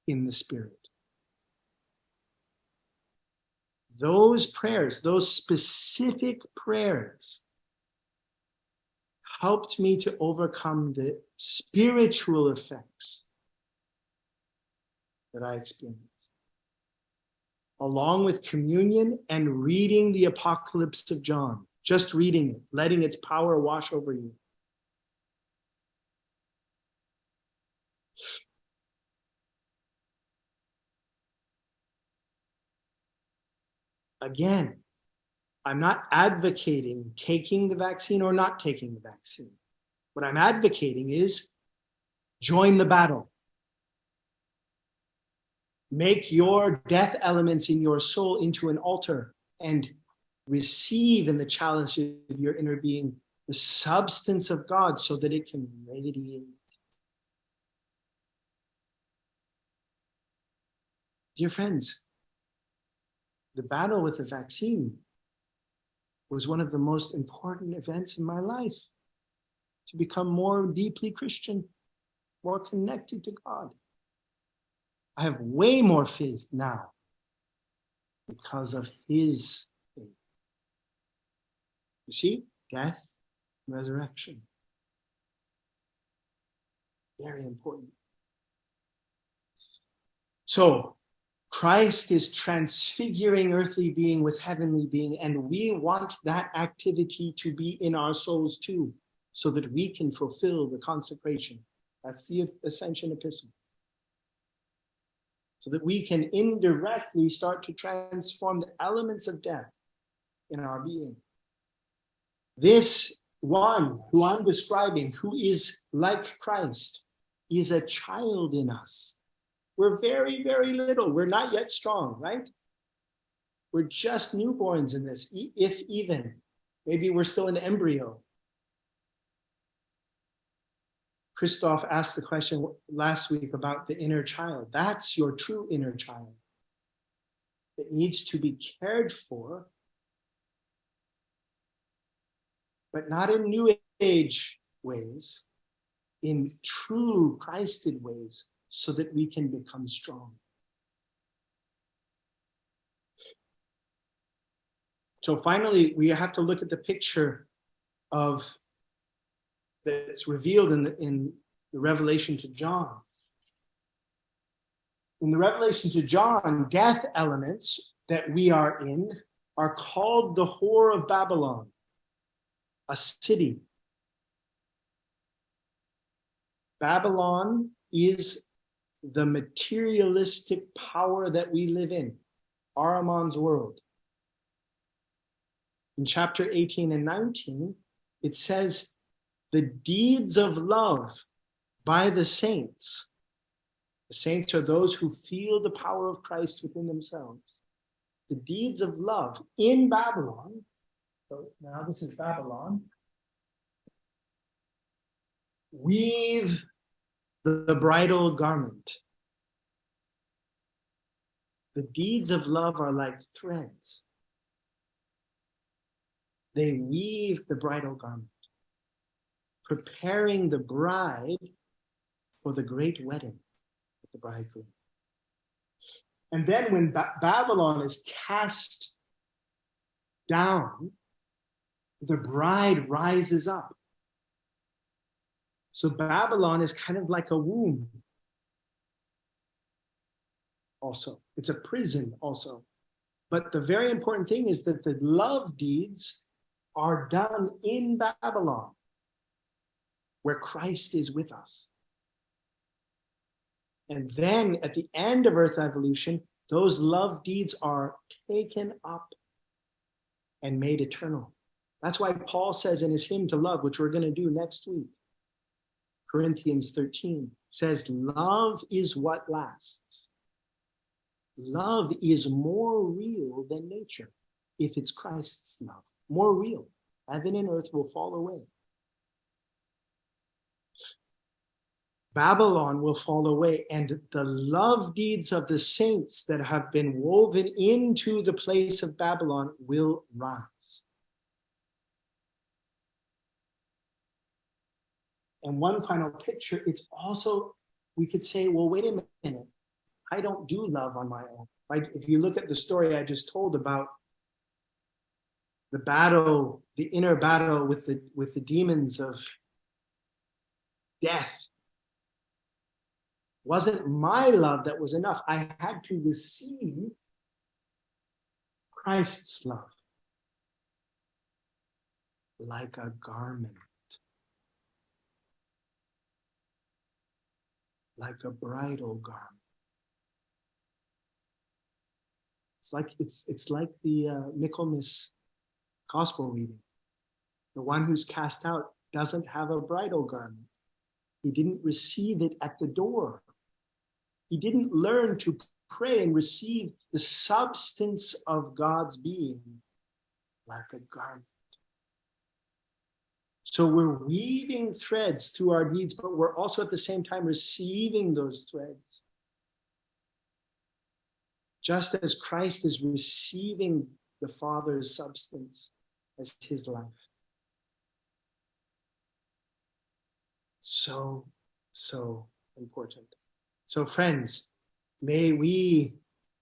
in the spirit. Those prayers, those specific prayers, helped me to overcome the spiritual effects that I experienced, along with communion and reading the Apocalypse of John, just reading it, letting its power wash over you. Again, I'm not advocating taking the vaccine or not taking the vaccine. What I'm advocating is join the battle. Make your death elements in your soul into an altar and receive in the challenge of your inner being the substance of God so that it can radiate. Dear friends, the battle with the vaccine was one of the most important events in my life to become more deeply Christian, more connected to God. I have way more faith now because of his faith. You see, death, resurrection. Very important. So Christ is transfiguring earthly being with heavenly being, and we want that activity to be in our souls too, so that we can fulfill the consecration. That's the Ascension Epistle. So that we can indirectly start to transform the elements of death in our being. This one who I'm describing, who is like Christ, is a child in us. We're very, very little. We're not yet strong, right? We're just newborns in this, if even. Maybe we're still an embryo. Christoph asked the question last week about the inner child. That's your true inner child. It needs to be cared for, but not in New Age ways, in true Christed ways, so that we can become strong. So finally, we have to look at the picture of that's revealed in the Revelation to John. In the Revelation to John, death elements that we are in are called the whore of Babylon, a city. Babylon is the materialistic power that we live in, Ahriman's world. In chapter 18 and 19, it says, the deeds of love by the saints. The saints are those who feel the power of Christ within themselves. The deeds of love in Babylon. So now this is Babylon. Weave the bridal garment. The deeds of love are like threads. They weave the bridal garment, preparing the bride for the great wedding with the bridegroom. And then when Babylon is cast down, the bride rises up. So Babylon is kind of like a womb also. It's a prison also. But the very important thing is that the love deeds are done in Babylon, where Christ is with us. And then at the end of Earth evolution, those love deeds are taken up and made eternal. That's why Paul says in his hymn to love, which we're going to do next week, Corinthians 13, says, love is what lasts. Love is more real than nature if it's Christ's love. More real. Heaven and earth will fall away. Babylon will fall away, and the love deeds of the saints that have been woven into the place of Babylon will rise. And one final picture, it's also, we could say, well, wait a minute. I don't do love on my own. Right? If you look at the story I just told about the battle, the inner battle with the demons of death, wasn't my love that was enough. I had to receive Christ's love like a garment, like a bridal garment. It's like the Michaelmas gospel reading. The one who's cast out doesn't have a bridal garment. He didn't receive it at the door. He didn't learn to pray and receive the substance of God's being like a garment. So we're weaving threads through our deeds, but we're also at the same time receiving those threads. Just as Christ is receiving the Father's substance as his life. So important. So friends, may we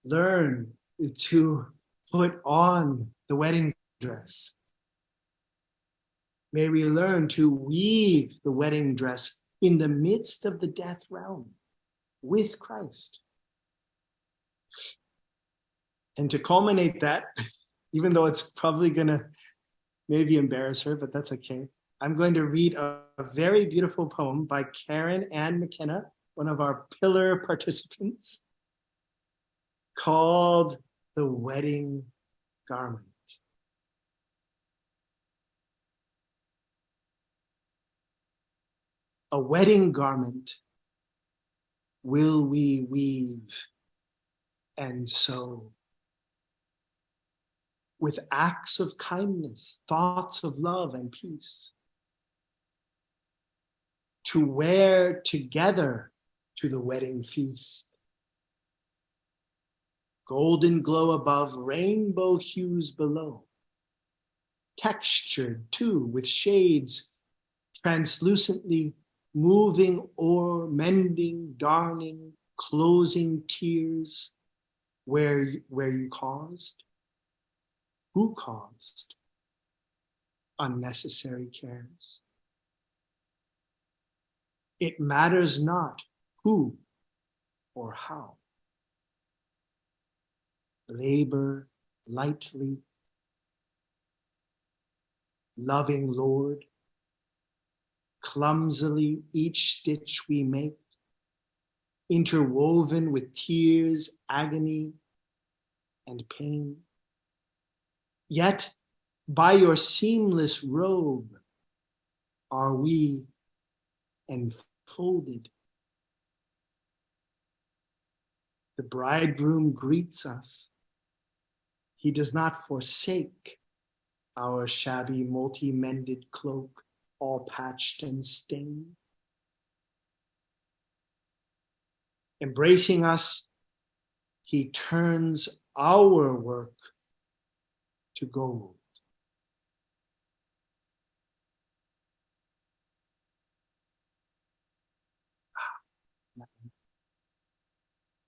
learn to put on the wedding dress. May we learn to weave the wedding dress in the midst of the death realm with Christ. And to culminate that, even though it's probably going to maybe embarrass her, but that's okay. I'm going to read a very beautiful poem by Karen Ann McKenna, one of our pillar participants, called The Wedding Garment. A wedding garment will we weave and sew, with acts of kindness, thoughts of love and peace, to wear together to the wedding feast. Golden glow above, rainbow hues below, textured too with shades translucently moving o'er, mending, darning, closing tears where you caused. Who caused unnecessary cares? It matters not who or how. Labor lightly, loving Lord, clumsily each stitch we make, interwoven with tears, agony, and pain. Yet by your seamless robe are we enfolded. The bridegroom greets us. He does not forsake our shabby, multi-mended cloak, all patched and stained. Embracing us, he turns our work to gold.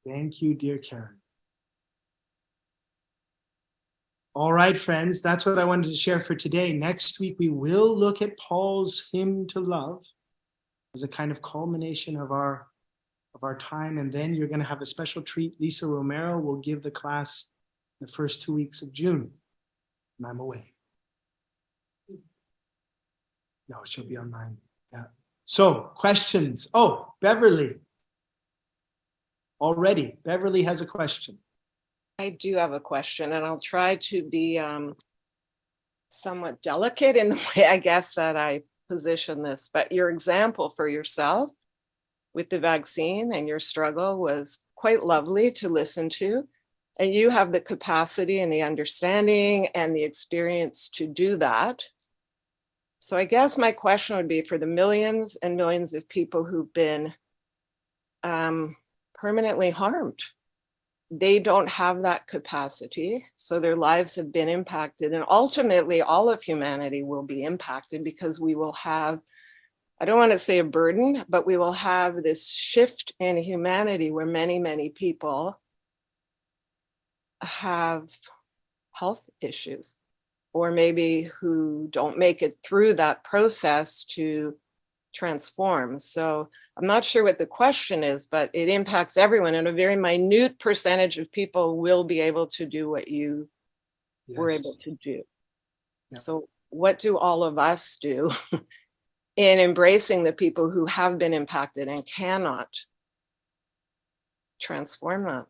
Thank you, dear Karen. All right, friends, that's what I wanted to share for today. Next week, we will look at Paul's hymn to love as a kind of culmination of our time. And then you're going to have a special treat. Lisa Romero will give the class the first 2 weeks of June. And I'm away. No, she'll be online. Yeah. So, questions. Oh, Beverly. Already, Beverly has a question. I do have a question, and I'll try to be somewhat delicate in the way, I guess, that I position this. But your example for yourself with the vaccine and your struggle was quite lovely to listen to. And you have the capacity and the understanding and the experience to do that. So I guess my question would be for the millions and millions of people who've been permanently harmed. They don't have that capacity, so their lives have been impacted. And ultimately, all of humanity will be impacted because we will have, I don't want to say a burden, but we will have this shift in humanity where many, many people have health issues, or maybe who don't make it through that process to transform. So I'm not sure what the question is, but it impacts everyone, and a very minute percentage of people will be able to do what you were able to do. Yeah. So what do all of us do in embracing the people who have been impacted and cannot transform that?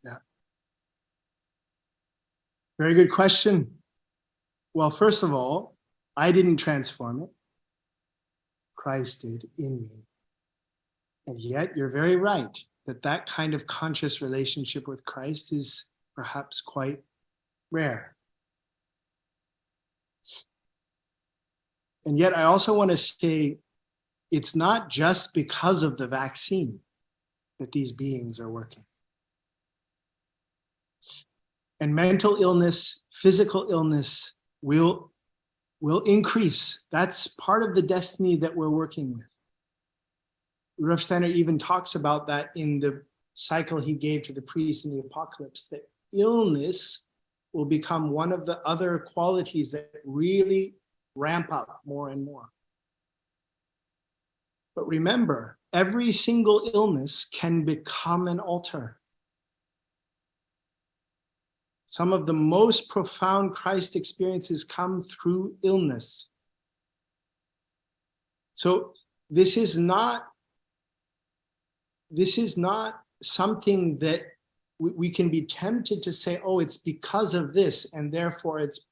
Yeah. Very good question. Well, first of all, I didn't transform it. Christ did in me. And yet you're very right that kind of conscious relationship with Christ is perhaps quite rare. And yet I also want to say it's not just because of the vaccine that these beings are working. And mental illness, physical illness will increase. That's part of the destiny that we're working with. Rav Steiner even talks about that in the cycle he gave to the priests in the Apocalypse, that illness will become one of the other qualities that really ramp up more and more. But remember, every single illness can become an altar. Some of the most profound Christ experiences come through illness. So this is not something that we can be tempted to say, oh, it's because of this, and therefore it's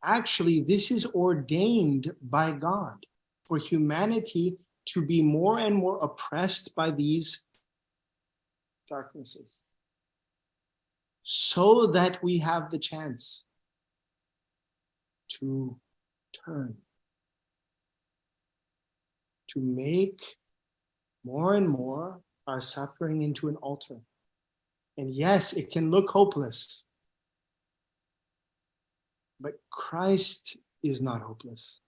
actually, this is ordained by God for humanity to be more and more oppressed by these darknesses, so that we have the chance to turn, to make more and more our suffering into an altar. And yes, it can look hopeless, but Christ is not hopeless.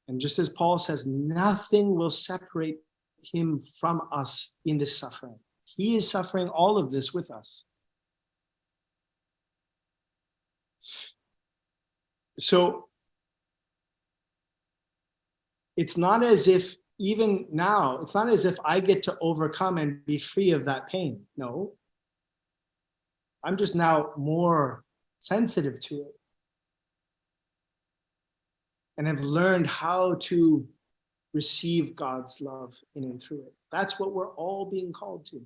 And just as Paul says, nothing will separate him from us in this suffering. He is suffering all of this with us. So it's not as if even now, it's not as if I get to overcome and be free of that pain. No. I'm just now more sensitive to it, and have learned how to receive God's love in and through it. That's what we're all being called to.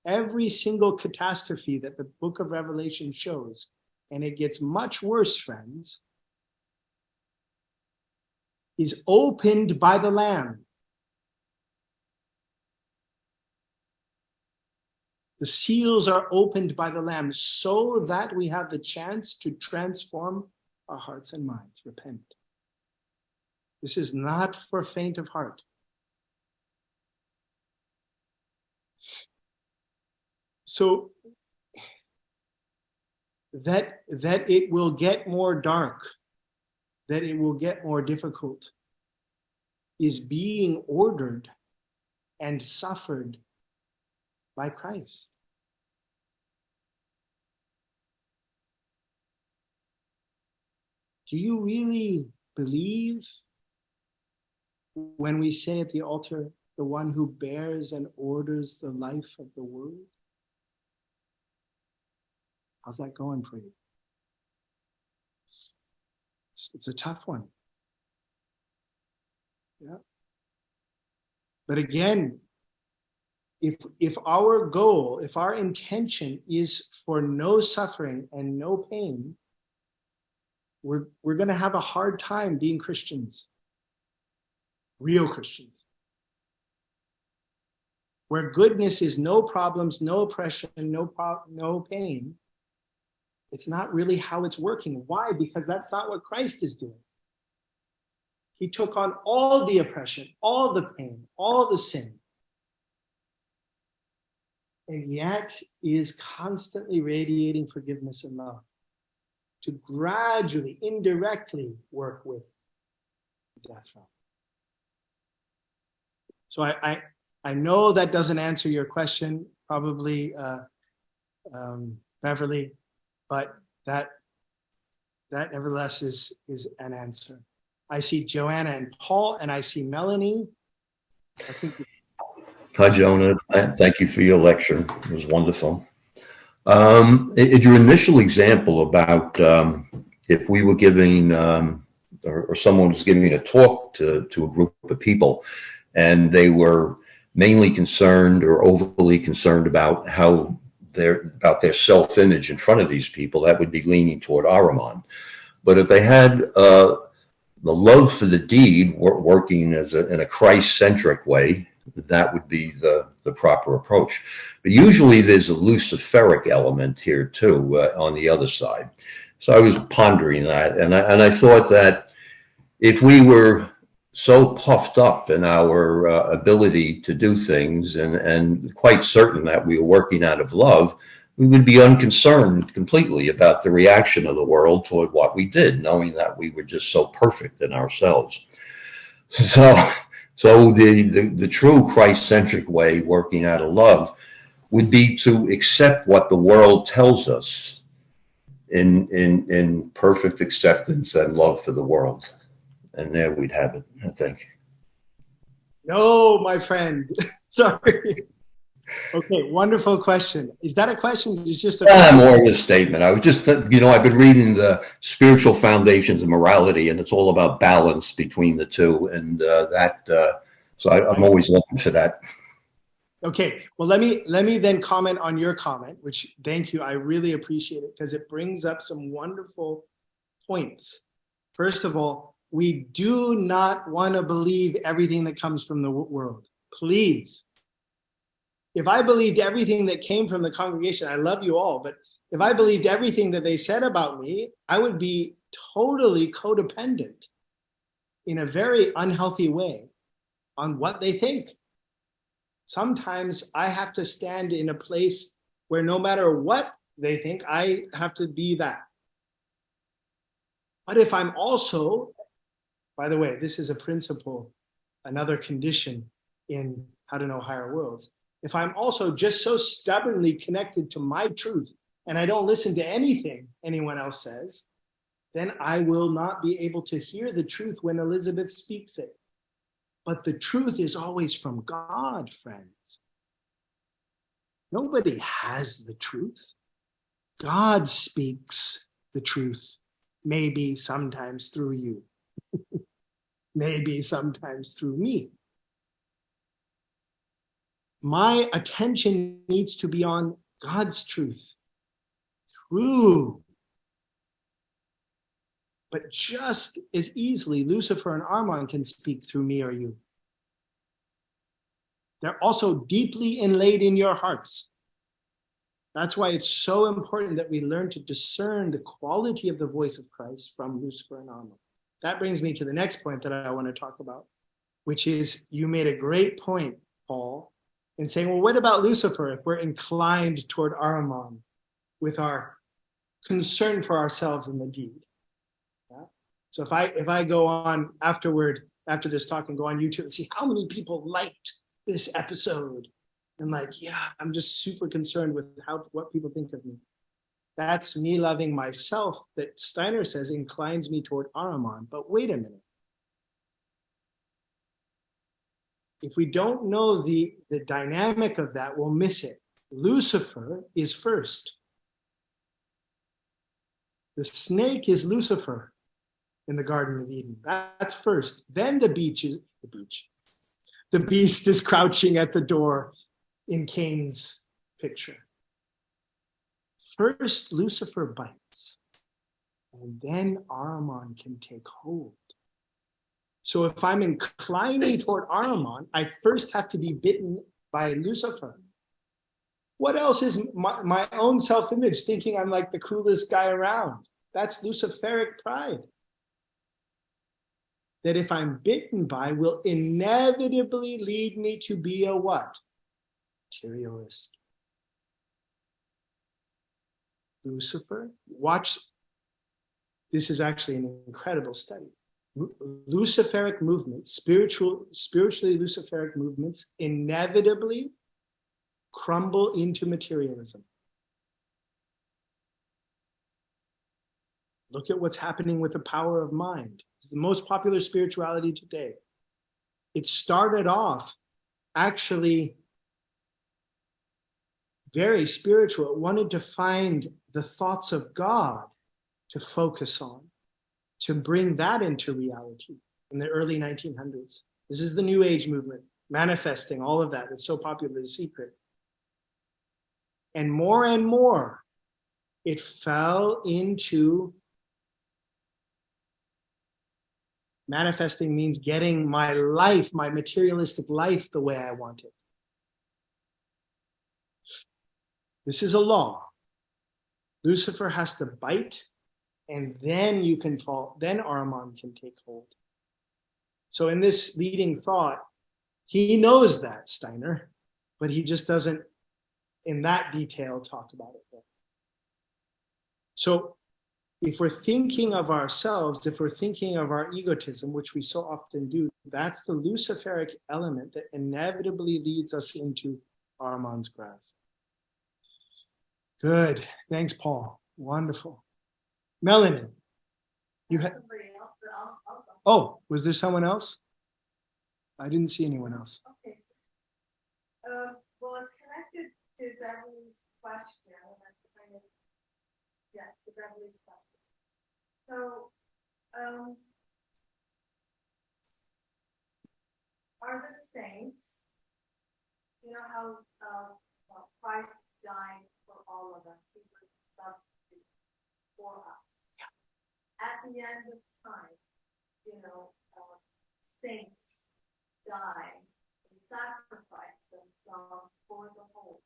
Every single catastrophe that the book of Revelation shows, and it gets much worse, friends, is opened by the Lamb. The seals are opened by the Lamb so that we have the chance to transform our hearts and minds. Repent. This is not for faint of heart. So that it will get more dark, that it will get more difficult, is being ordered and suffered by Christ. Do you really believe when we say at the altar, the one who bears and orders the life of the world? How's that going for you? It's a tough one. Yeah. But again, if our goal, if our intention is for no suffering and no pain, we're going to have a hard time being Christians, real Christians, where goodness is no problems, no oppression, no pain. It's not really how it's working. Why? Because that's not what Christ is doing. He took on all the oppression, all the pain, all the sin, and yet is constantly radiating forgiveness and love to gradually, indirectly work with death. So I know that doesn't answer your question, probably, Beverly, but that nevertheless is an answer. I see Joanna and Paul, and I see Melanie. I think. Hi, Jonah. Thank you for your lecture. It was wonderful. Your initial example about if we were giving, or someone was giving a talk to a group of people, and they were mainly concerned or overly concerned about how about their self-image in front of these people, that would be leaning toward Ahriman. But if they had the love for the deed working in a Christ-centric way, that would be the proper approach. But usually there's a luciferic element here too on the other side. So I was pondering that, and I thought that if we were so puffed up in our ability to do things and quite certain that we were working out of love, we would be unconcerned completely about the reaction of the world toward what we did, knowing that we were just so perfect in ourselves. So the true Christ-centric way, working out of love, would be to accept what the world tells us in perfect acceptance and love for the world. and there we'd have it, I think. No, my friend. Sorry. Okay, wonderful question. Is that a question? It's just a More of a statement. I was just, I've been reading the Spiritual Foundations of Morality, and it's all about balance between the two, and so I'm always looking for that. Okay, well, let me then comment on your comment, which thank you. I really appreciate it because it brings up some wonderful points. First of all, we do not want to believe everything that comes from the world. Please. If I believed everything that came from the congregation, I love you all, but if I believed everything that they said about me, I would be totally codependent in a very unhealthy way on what they think. Sometimes I have to stand in a place where no matter what they think, I have to be that. But if I'm also, by the way, this is a principle, another condition in How to Know Higher Worlds. If I'm also just so stubbornly connected to my truth and I don't listen to anything anyone else says, then I will not be able to hear the truth when Elizabeth speaks it. But the truth is always from God, friends. Nobody has the truth. God speaks the truth, maybe sometimes through you, maybe sometimes through me. My attention needs to be on God's truth. True. But just as easily, Lucifer and Armand can speak through me or you. They're also deeply inlaid in your hearts. That's why it's so important that we learn to discern the quality of the voice of Christ from Lucifer and Armand. That brings me to the next point that I want to talk about, which is you made a great point, Paul, in saying, well, what about Lucifer if we're inclined toward Ahriman with our concern for ourselves in the deed? Yeah? So if I go on after this talk and go on YouTube and see how many people liked this episode, and like, yeah, I'm just super concerned with what people think of me. That's me loving myself that Steiner says inclines me toward Ahriman. But wait a minute. If we don't know the dynamic of that, we'll miss it. Lucifer is first. The snake is Lucifer in the Garden of Eden. That's first. Then the beast is crouching at the door in Cain's picture. First, Lucifer bites, and then Ahriman can take hold. So if I'm inclining toward Ahriman, I first have to be bitten by Lucifer. What else is my own self-image, thinking I'm like the coolest guy around? That's Luciferic pride. That if I'm bitten by will inevitably lead me to be a what? Materialist. Lucifer, watch. This is actually an incredible study. Luciferic movements, spiritually Luciferic movements inevitably crumble into materialism. Look at what's happening with the power of mind. It's the most popular spirituality today. It started off actually very spiritual. It wanted to find the thoughts of God to focus on, to bring that into reality in the early 1900s. This is the New Age movement, manifesting all of that. It's so popular, The Secret. And more, it fell into manifesting means getting my life, my materialistic life, the way I want it. This is a law. Lucifer has to bite, and then you can fall, then Ahriman can take hold. So in this leading thought, he knows that, Steiner, but he just doesn't in that detail talk about it there. So if we're thinking of ourselves, if we're thinking of our egotism, which we so often do, that's the Luciferic element that inevitably leads us into Ahriman's grasp. Good. Thanks, Paul. Wonderful. Melanie, you have. Somebody else, but I'll jump Oh, was there someone else? I didn't see anyone else. Okay. Well, it's connected to Beverly's question. That's kind of, yeah, to Beverly's question. So, are the saints, you know how Christ died for all of us, he was a substitute for us. At the end of time, you know, saints die, they sacrifice themselves for the whole.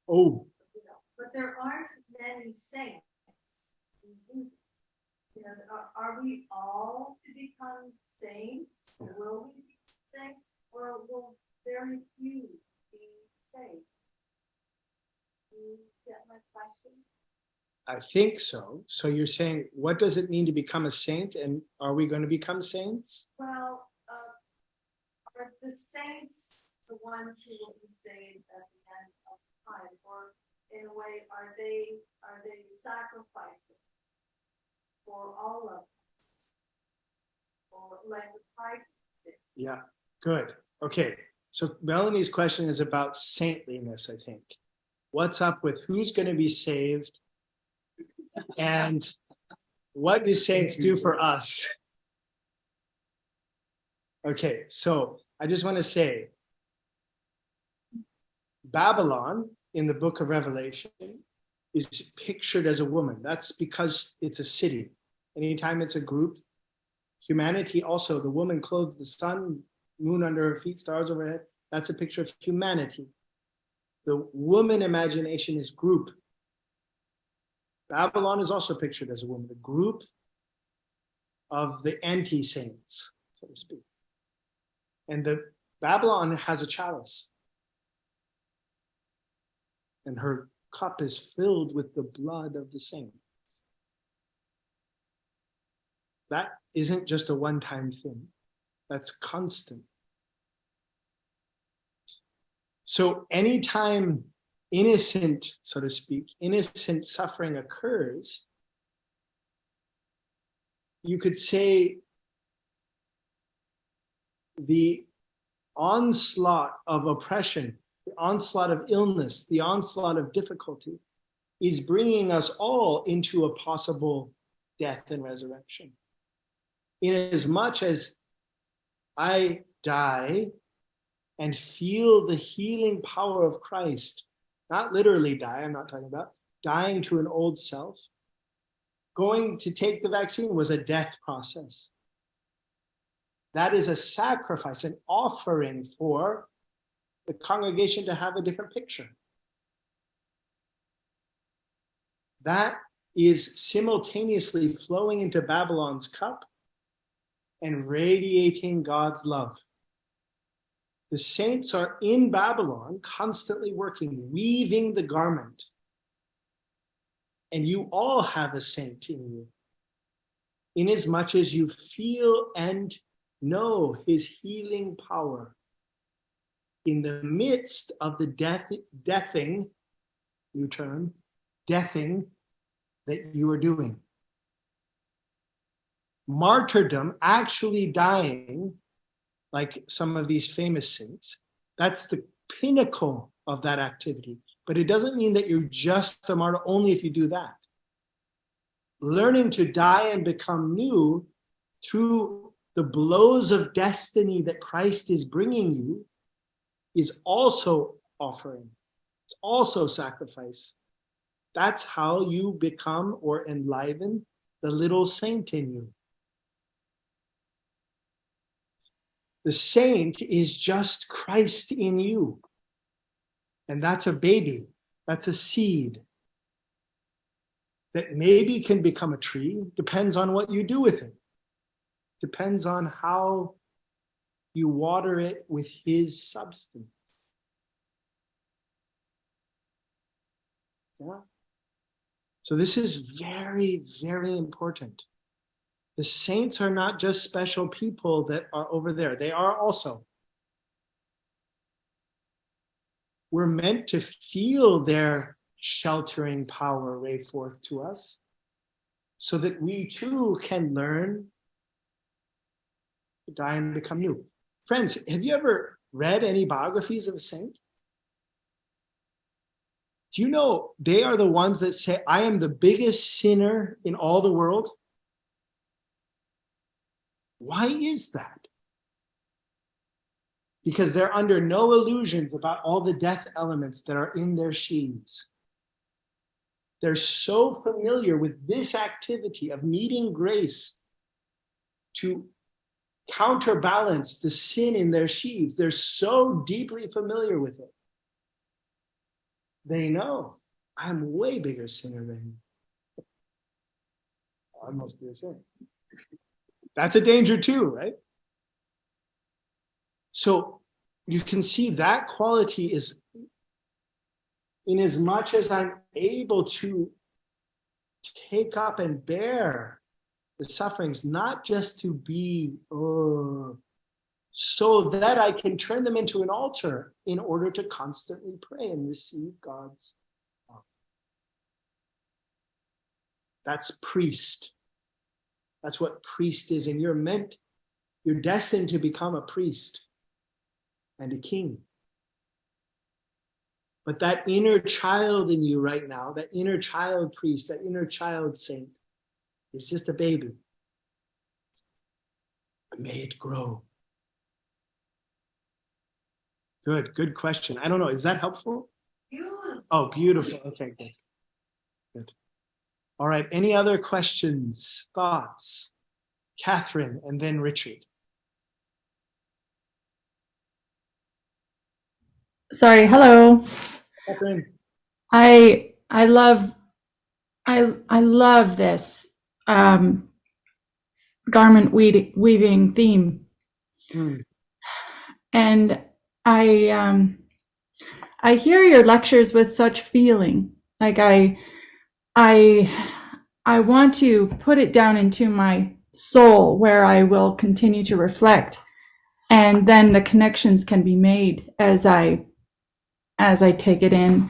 Oh, You know, but there aren't many saints. You know, are we all to become saints? Will we be saints, or will very few be saved? Do you get my question? I think so. So you're saying, what does it mean to become a saint? And are we going to become saints? Well, are the saints the ones who will be saved at the end of time, or in a way, are they sacrificing for all of us, or like the Christ did? Yeah, good. Okay. So Melanie's question is about saintliness, I think. What's up with who's going to be saved? And what do saints do for us? Okay, so I just want to say, Babylon in the book of Revelation is pictured as a woman. That's because it's a city. Anytime it's a group, humanity also, the woman clothes the sun, moon under her feet, stars overhead. That's a picture of humanity. The woman imagination is group. Babylon is also pictured as a woman, a group of the anti-saints, so to speak. And the Babylon has a chalice. And her cup is filled with the blood of the saints. That isn't just a one-time thing. That's constant. So anytime innocent, so to speak, innocent suffering occurs, you could say the onslaught of oppression, the onslaught of illness, the onslaught of difficulty is bringing us all into a possible death and resurrection. Inasmuch as I die and feel the healing power of Christ, not literally die, I'm not talking about dying to an old self. Going to take the vaccine was a death process. That is a sacrifice, an offering for the congregation to have a different picture. That is simultaneously flowing into Babylon's cup and radiating God's love. The saints are in Babylon, constantly working, weaving the garment. And you all have a saint in you, inasmuch as you feel and know his healing power in the midst of the deathing, new term, deathing that you are doing. Martyrdom, actually dying, like some of these famous saints, that's the pinnacle of that activity. But it doesn't mean that you're just a martyr only if you do that. Learning to die and become new through the blows of destiny that Christ is bringing you is also offering. It's also sacrifice. That's how you become or enliven the little saint in you. The saint is just Christ in you. And that's a baby. That's a seed that maybe can become a tree. Depends on what you do with it. Depends on how you water it with his substance. Yeah. So this is very, very important. The saints are not just special people that are over there. They are also. We're meant to feel their sheltering power ray forth to us so that we too can learn die and become new. Friends, have you ever read any biographies of a saint? Do you know they are the ones that say, I am the biggest sinner in all the world? Why is that? Because they're under no illusions about all the death elements that are in their sheaths. They're so familiar with this activity of needing grace to counterbalance the sin in their sheaths. They're so deeply familiar with it. They know, I'm way bigger sinner than you. I must be a sinner. That's a danger too, right? So you can see that quality is, in as much as I'm able to take up and bear the sufferings, not just to be, so that I can turn them into an altar in order to constantly pray and receive God's love. That's priest. That's what priest is. And you're destined to become a priest and a king. But that inner child in you right now, that inner child priest, that inner child saint, is just a baby. May it grow. Good question. I don't know, is that helpful? Beautiful. Oh, beautiful. Okay, good. All right, any other questions, thoughts? Catherine, and then Richard. Sorry, hello. Catherine. I love this garment weaving theme. And I hear your lectures with such feeling. Like I want to put it down into my soul where I will continue to reflect, and then the connections can be made as I take it in.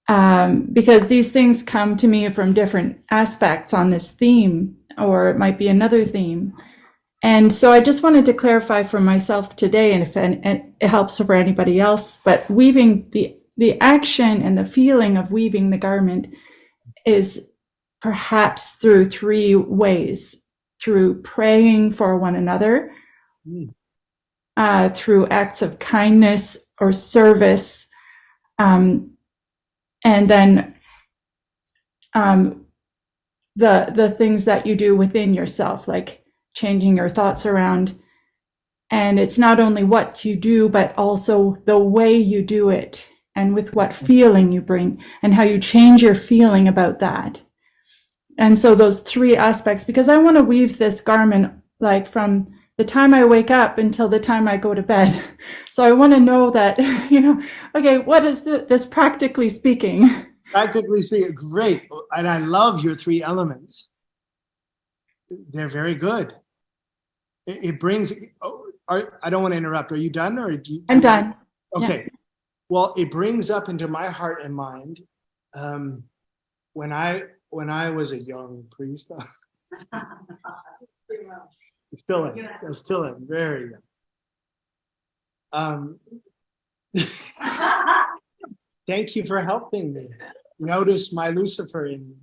Because these things come to me from different aspects on this theme, or it might be another theme. And so I just wanted to clarify for myself today, and if it helps for anybody else, but weaving the action and the feeling of weaving the garment is perhaps through three ways: through praying for one another, through acts of kindness or service, and then the things that you do within yourself, like changing your thoughts around. And it's not only what you do, but also the way you do it, and with what feeling you bring, and how you change your feeling about that. And so those three aspects, because I want to weave this garment like from the time I wake up until the time I go to bed. So I want to know that, okay, what is this practically speaking? Practically speaking, great. And I love your three elements. They're very good. It brings, I don't want to interrupt. Are you done? Or do you, I'm done. Okay. Yeah. Well, it brings up into my heart and mind, when I was a young priest, still am very young. Thank you for helping me notice my Lucifer in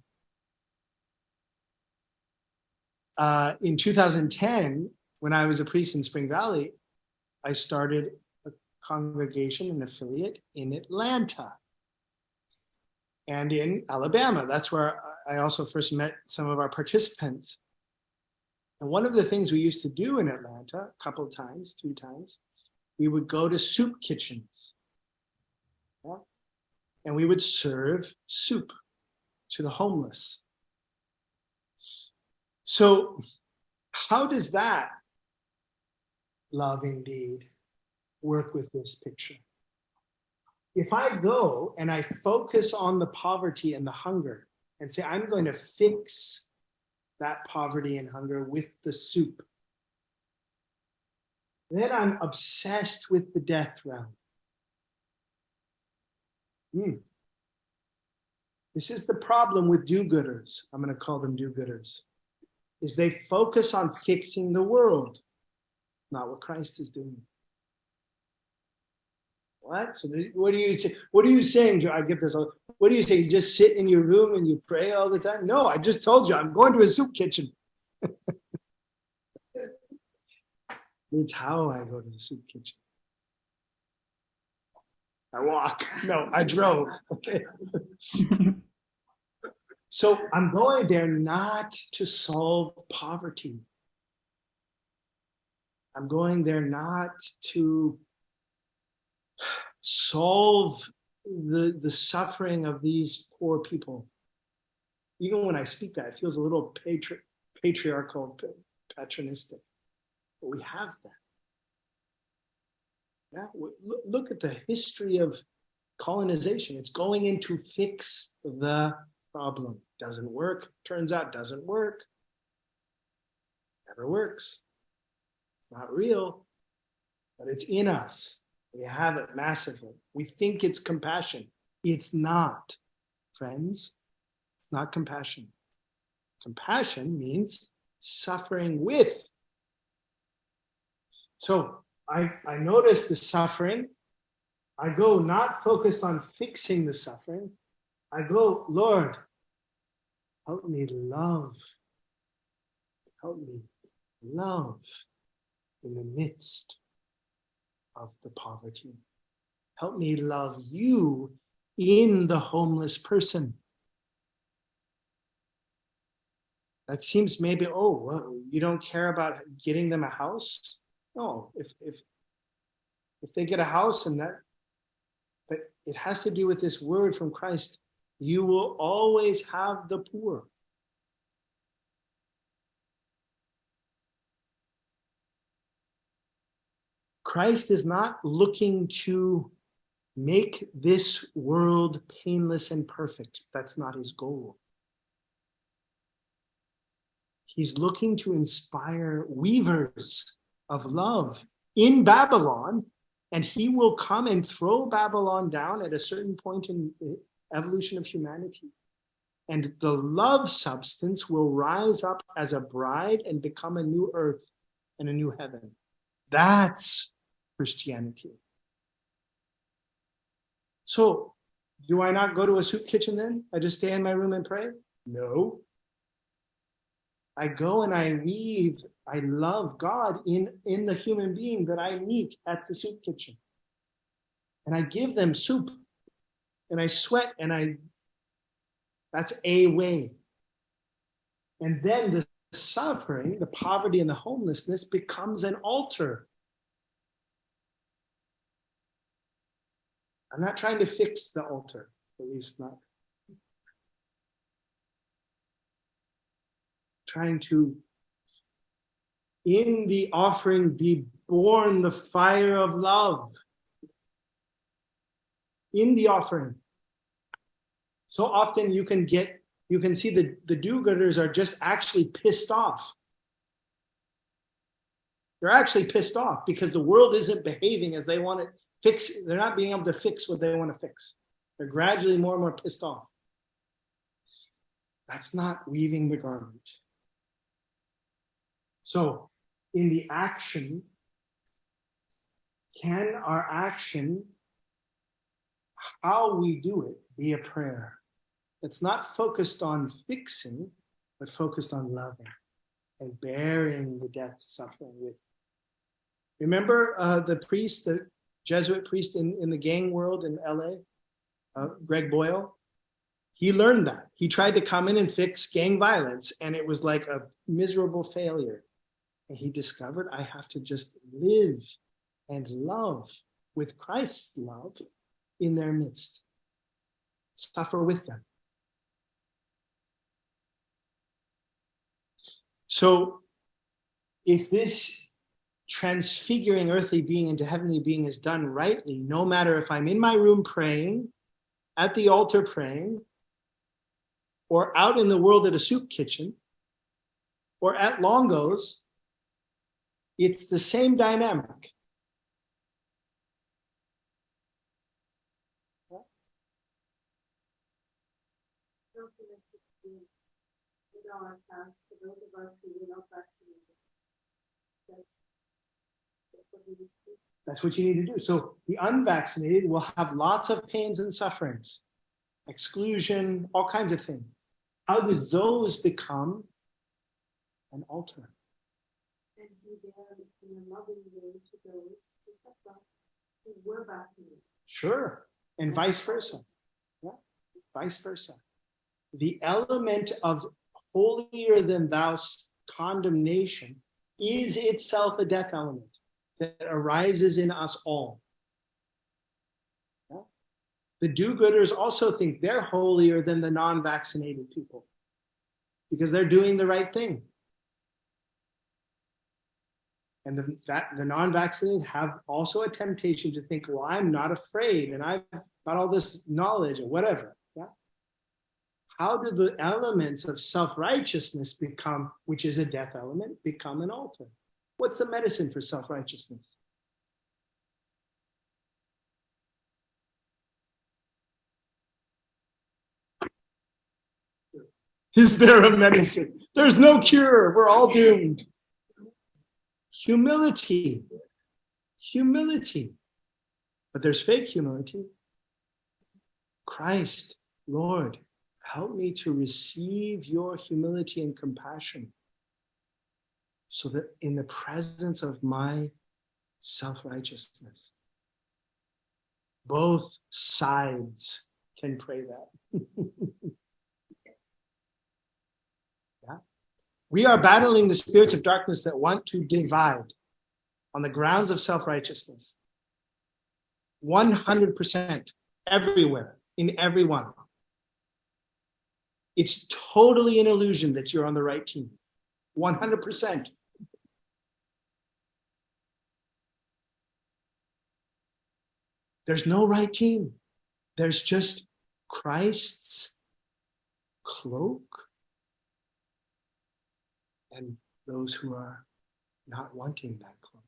2010, when I was a priest in Spring Valley. I started a congregation, an affiliate in Atlanta and in Alabama. That's where I also first met some of our participants. And one of the things we used to do in Atlanta, a couple of times, 3 times, we would go to soup kitchens. Yeah? And we would serve soup to the homeless. So how does that love indeed work with this picture? If I go and I focus on the poverty and the hunger and say, I'm going to fix that poverty and hunger with the soup, then I'm obsessed with the death realm. This is the problem with do-gooders. I'm going to call them do-gooders. Is they focus on fixing the world. Not what Christ is doing. What? So what do you say? What are you saying, Joe? I get this. What do you say? You just sit in your room and you pray all the time? No, I just told you I'm going to a soup kitchen. It's how I go to the soup kitchen. I walk. No, I drove. Okay. So I'm going there not to solve poverty. I'm going there not to solve the suffering of these poor people. Even when I speak that, it feels a little patriarchal, patronistic. But we have that. Yeah, look at the history of colonization. It's going in to fix the problem. Doesn't work. Turns out doesn't work. Never works. It's not real, but it's in us. We have it massively. We think it's compassion. It's not, friends. It's not compassion. Compassion means suffering with. So I notice the suffering. I go not focused on fixing the suffering. I go, Lord, help me love. Help me love in the midst of the poverty. Help me love you in the homeless person. That seems maybe, oh, well, you don't care about getting them a house? No, if they get a house and that, but it has to do with this word from Christ. You will always have the poor. Christ is not looking to make this world painless and perfect. That's not his goal. He's looking to inspire weavers of love in Babylon, and he will come and throw Babylon down at a certain point in the evolution of humanity. And the love substance will rise up as a bride and become a new earth and a new heaven. That's Christianity. So, do I not go to a soup kitchen then? I just stay in my room and pray? No. I go and I weave, I love God in the human being that I meet at the soup kitchen. And I give them soup. And I sweat and that's a way. And then the suffering, the poverty and the homelessness becomes an altar. I'm not trying to fix the altar, at least not. Trying to, in the offering, be born the fire of love. In the offering. So often you can see the do-gooders are just actually pissed off. They're actually pissed off because the world isn't behaving as they want to fix. They're not being able to fix what they want to fix. They're gradually more and more pissed off. That's not weaving the garment. So, in the action, can our action, how we do it, be a prayer? It's not focused on fixing, but focused on loving and bearing the death, suffering with. Remember the priest, the Jesuit priest in the gang world in LA, Greg Boyle? He learned that. He tried to come in and fix gang violence, and it was like a miserable failure. And he discovered, I have to just live and love with Christ's love in their midst. Suffer with them. So if this transfiguring earthly being into heavenly being is done rightly, no matter if I'm in my room praying, at the altar praying, or out in the world at a soup kitchen, or at Longo's, it's the same dynamic. For those of us who were not vaccinated, that's That's what you need to do. So the unvaccinated will have lots of pains and sufferings, exclusion, all kinds of things. How do those become an altar? And be there in a loving way to those who suffer, who were vaccinated. Sure. And vice versa. Yeah. Vice versa. The element of holier than thou condemnation is itself a death element that arises in us all. Yeah? The do-gooders also think they're holier than the non-vaccinated people because they're doing the right thing. And the non-vaccinated have also a temptation to think, well, I'm not afraid and I've got all this knowledge or whatever. Yeah? How do the elements of self-righteousness become, which is a death element, become an altar? What's the medicine for self-righteousness? Is there a medicine? There's no cure. We're all doomed. Humility. Humility. But there's fake humility. Christ, Lord, help me to receive your humility and compassion so that in the presence of my self-righteousness, both sides can pray that. Yeah. We are battling the spirits of darkness that want to divide on the grounds of self-righteousness. 100% everywhere, in everyone. It's totally an illusion that you're on the right team. 100%. There's no right team. There's just Christ's cloak and those who are not wanting that cloak.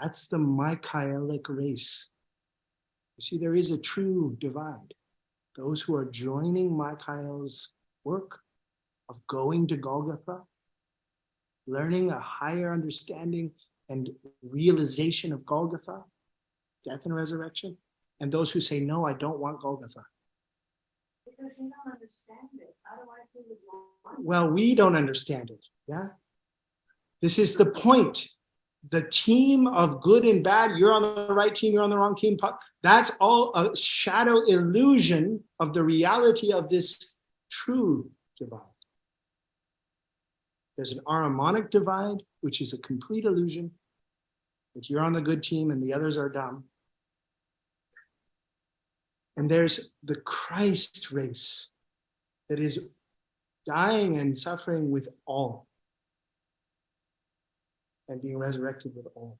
That's the Michaelic race. You see, there is a true divide. Those who are joining Michael's work of going to Golgotha, learning a higher understanding and realization of Golgotha, death and resurrection, and those who say, no, I don't want Golgotha. Because they don't understand it. Otherwise they would want it. Well, we don't understand it, yeah? This is the point. The team of good and bad, you're on the right team, you're on the wrong team, that's all a shadow illusion of the reality of this true divide. There's an Ahrimanic divide, which is a complete illusion, that you're on the good team and the others are dumb. And there's the Christ race that is dying and suffering with all and being resurrected with all,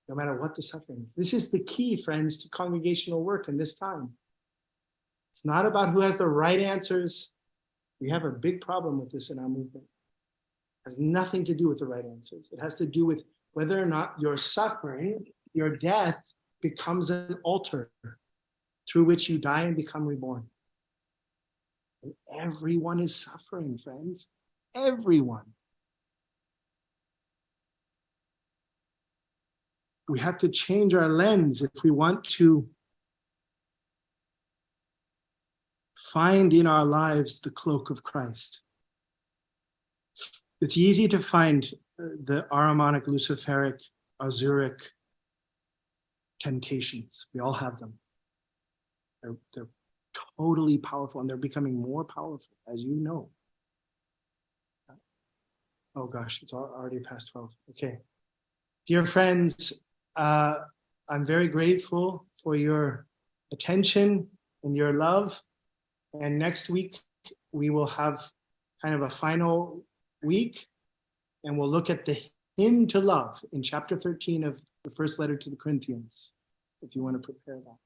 no matter what the suffering is. This is the key, friends, to congregational work in this time. It's not about who has the right answers. We have a big problem with this in our movement. It has nothing to do with the right answers. It has to do with whether or not your suffering, your death, becomes an altar through which you die and become reborn. And everyone is suffering, friends. Everyone. We have to change our lens if we want to find in our lives the cloak of Christ. It's easy to find the Ahrimanic, Luciferic, Azuric temptations. We all have them. They're totally powerful, and they're becoming more powerful, as you know. Oh gosh, it's already past 12. Okay. Dear friends, I'm very grateful for your attention and your love. And next week, we will have kind of a final week, and we'll look at the hymn to love in chapter 13 of the first letter to the Corinthians, if you want to prepare that.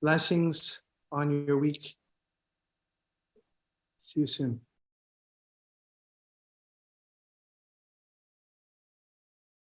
Blessings on your week. See you soon.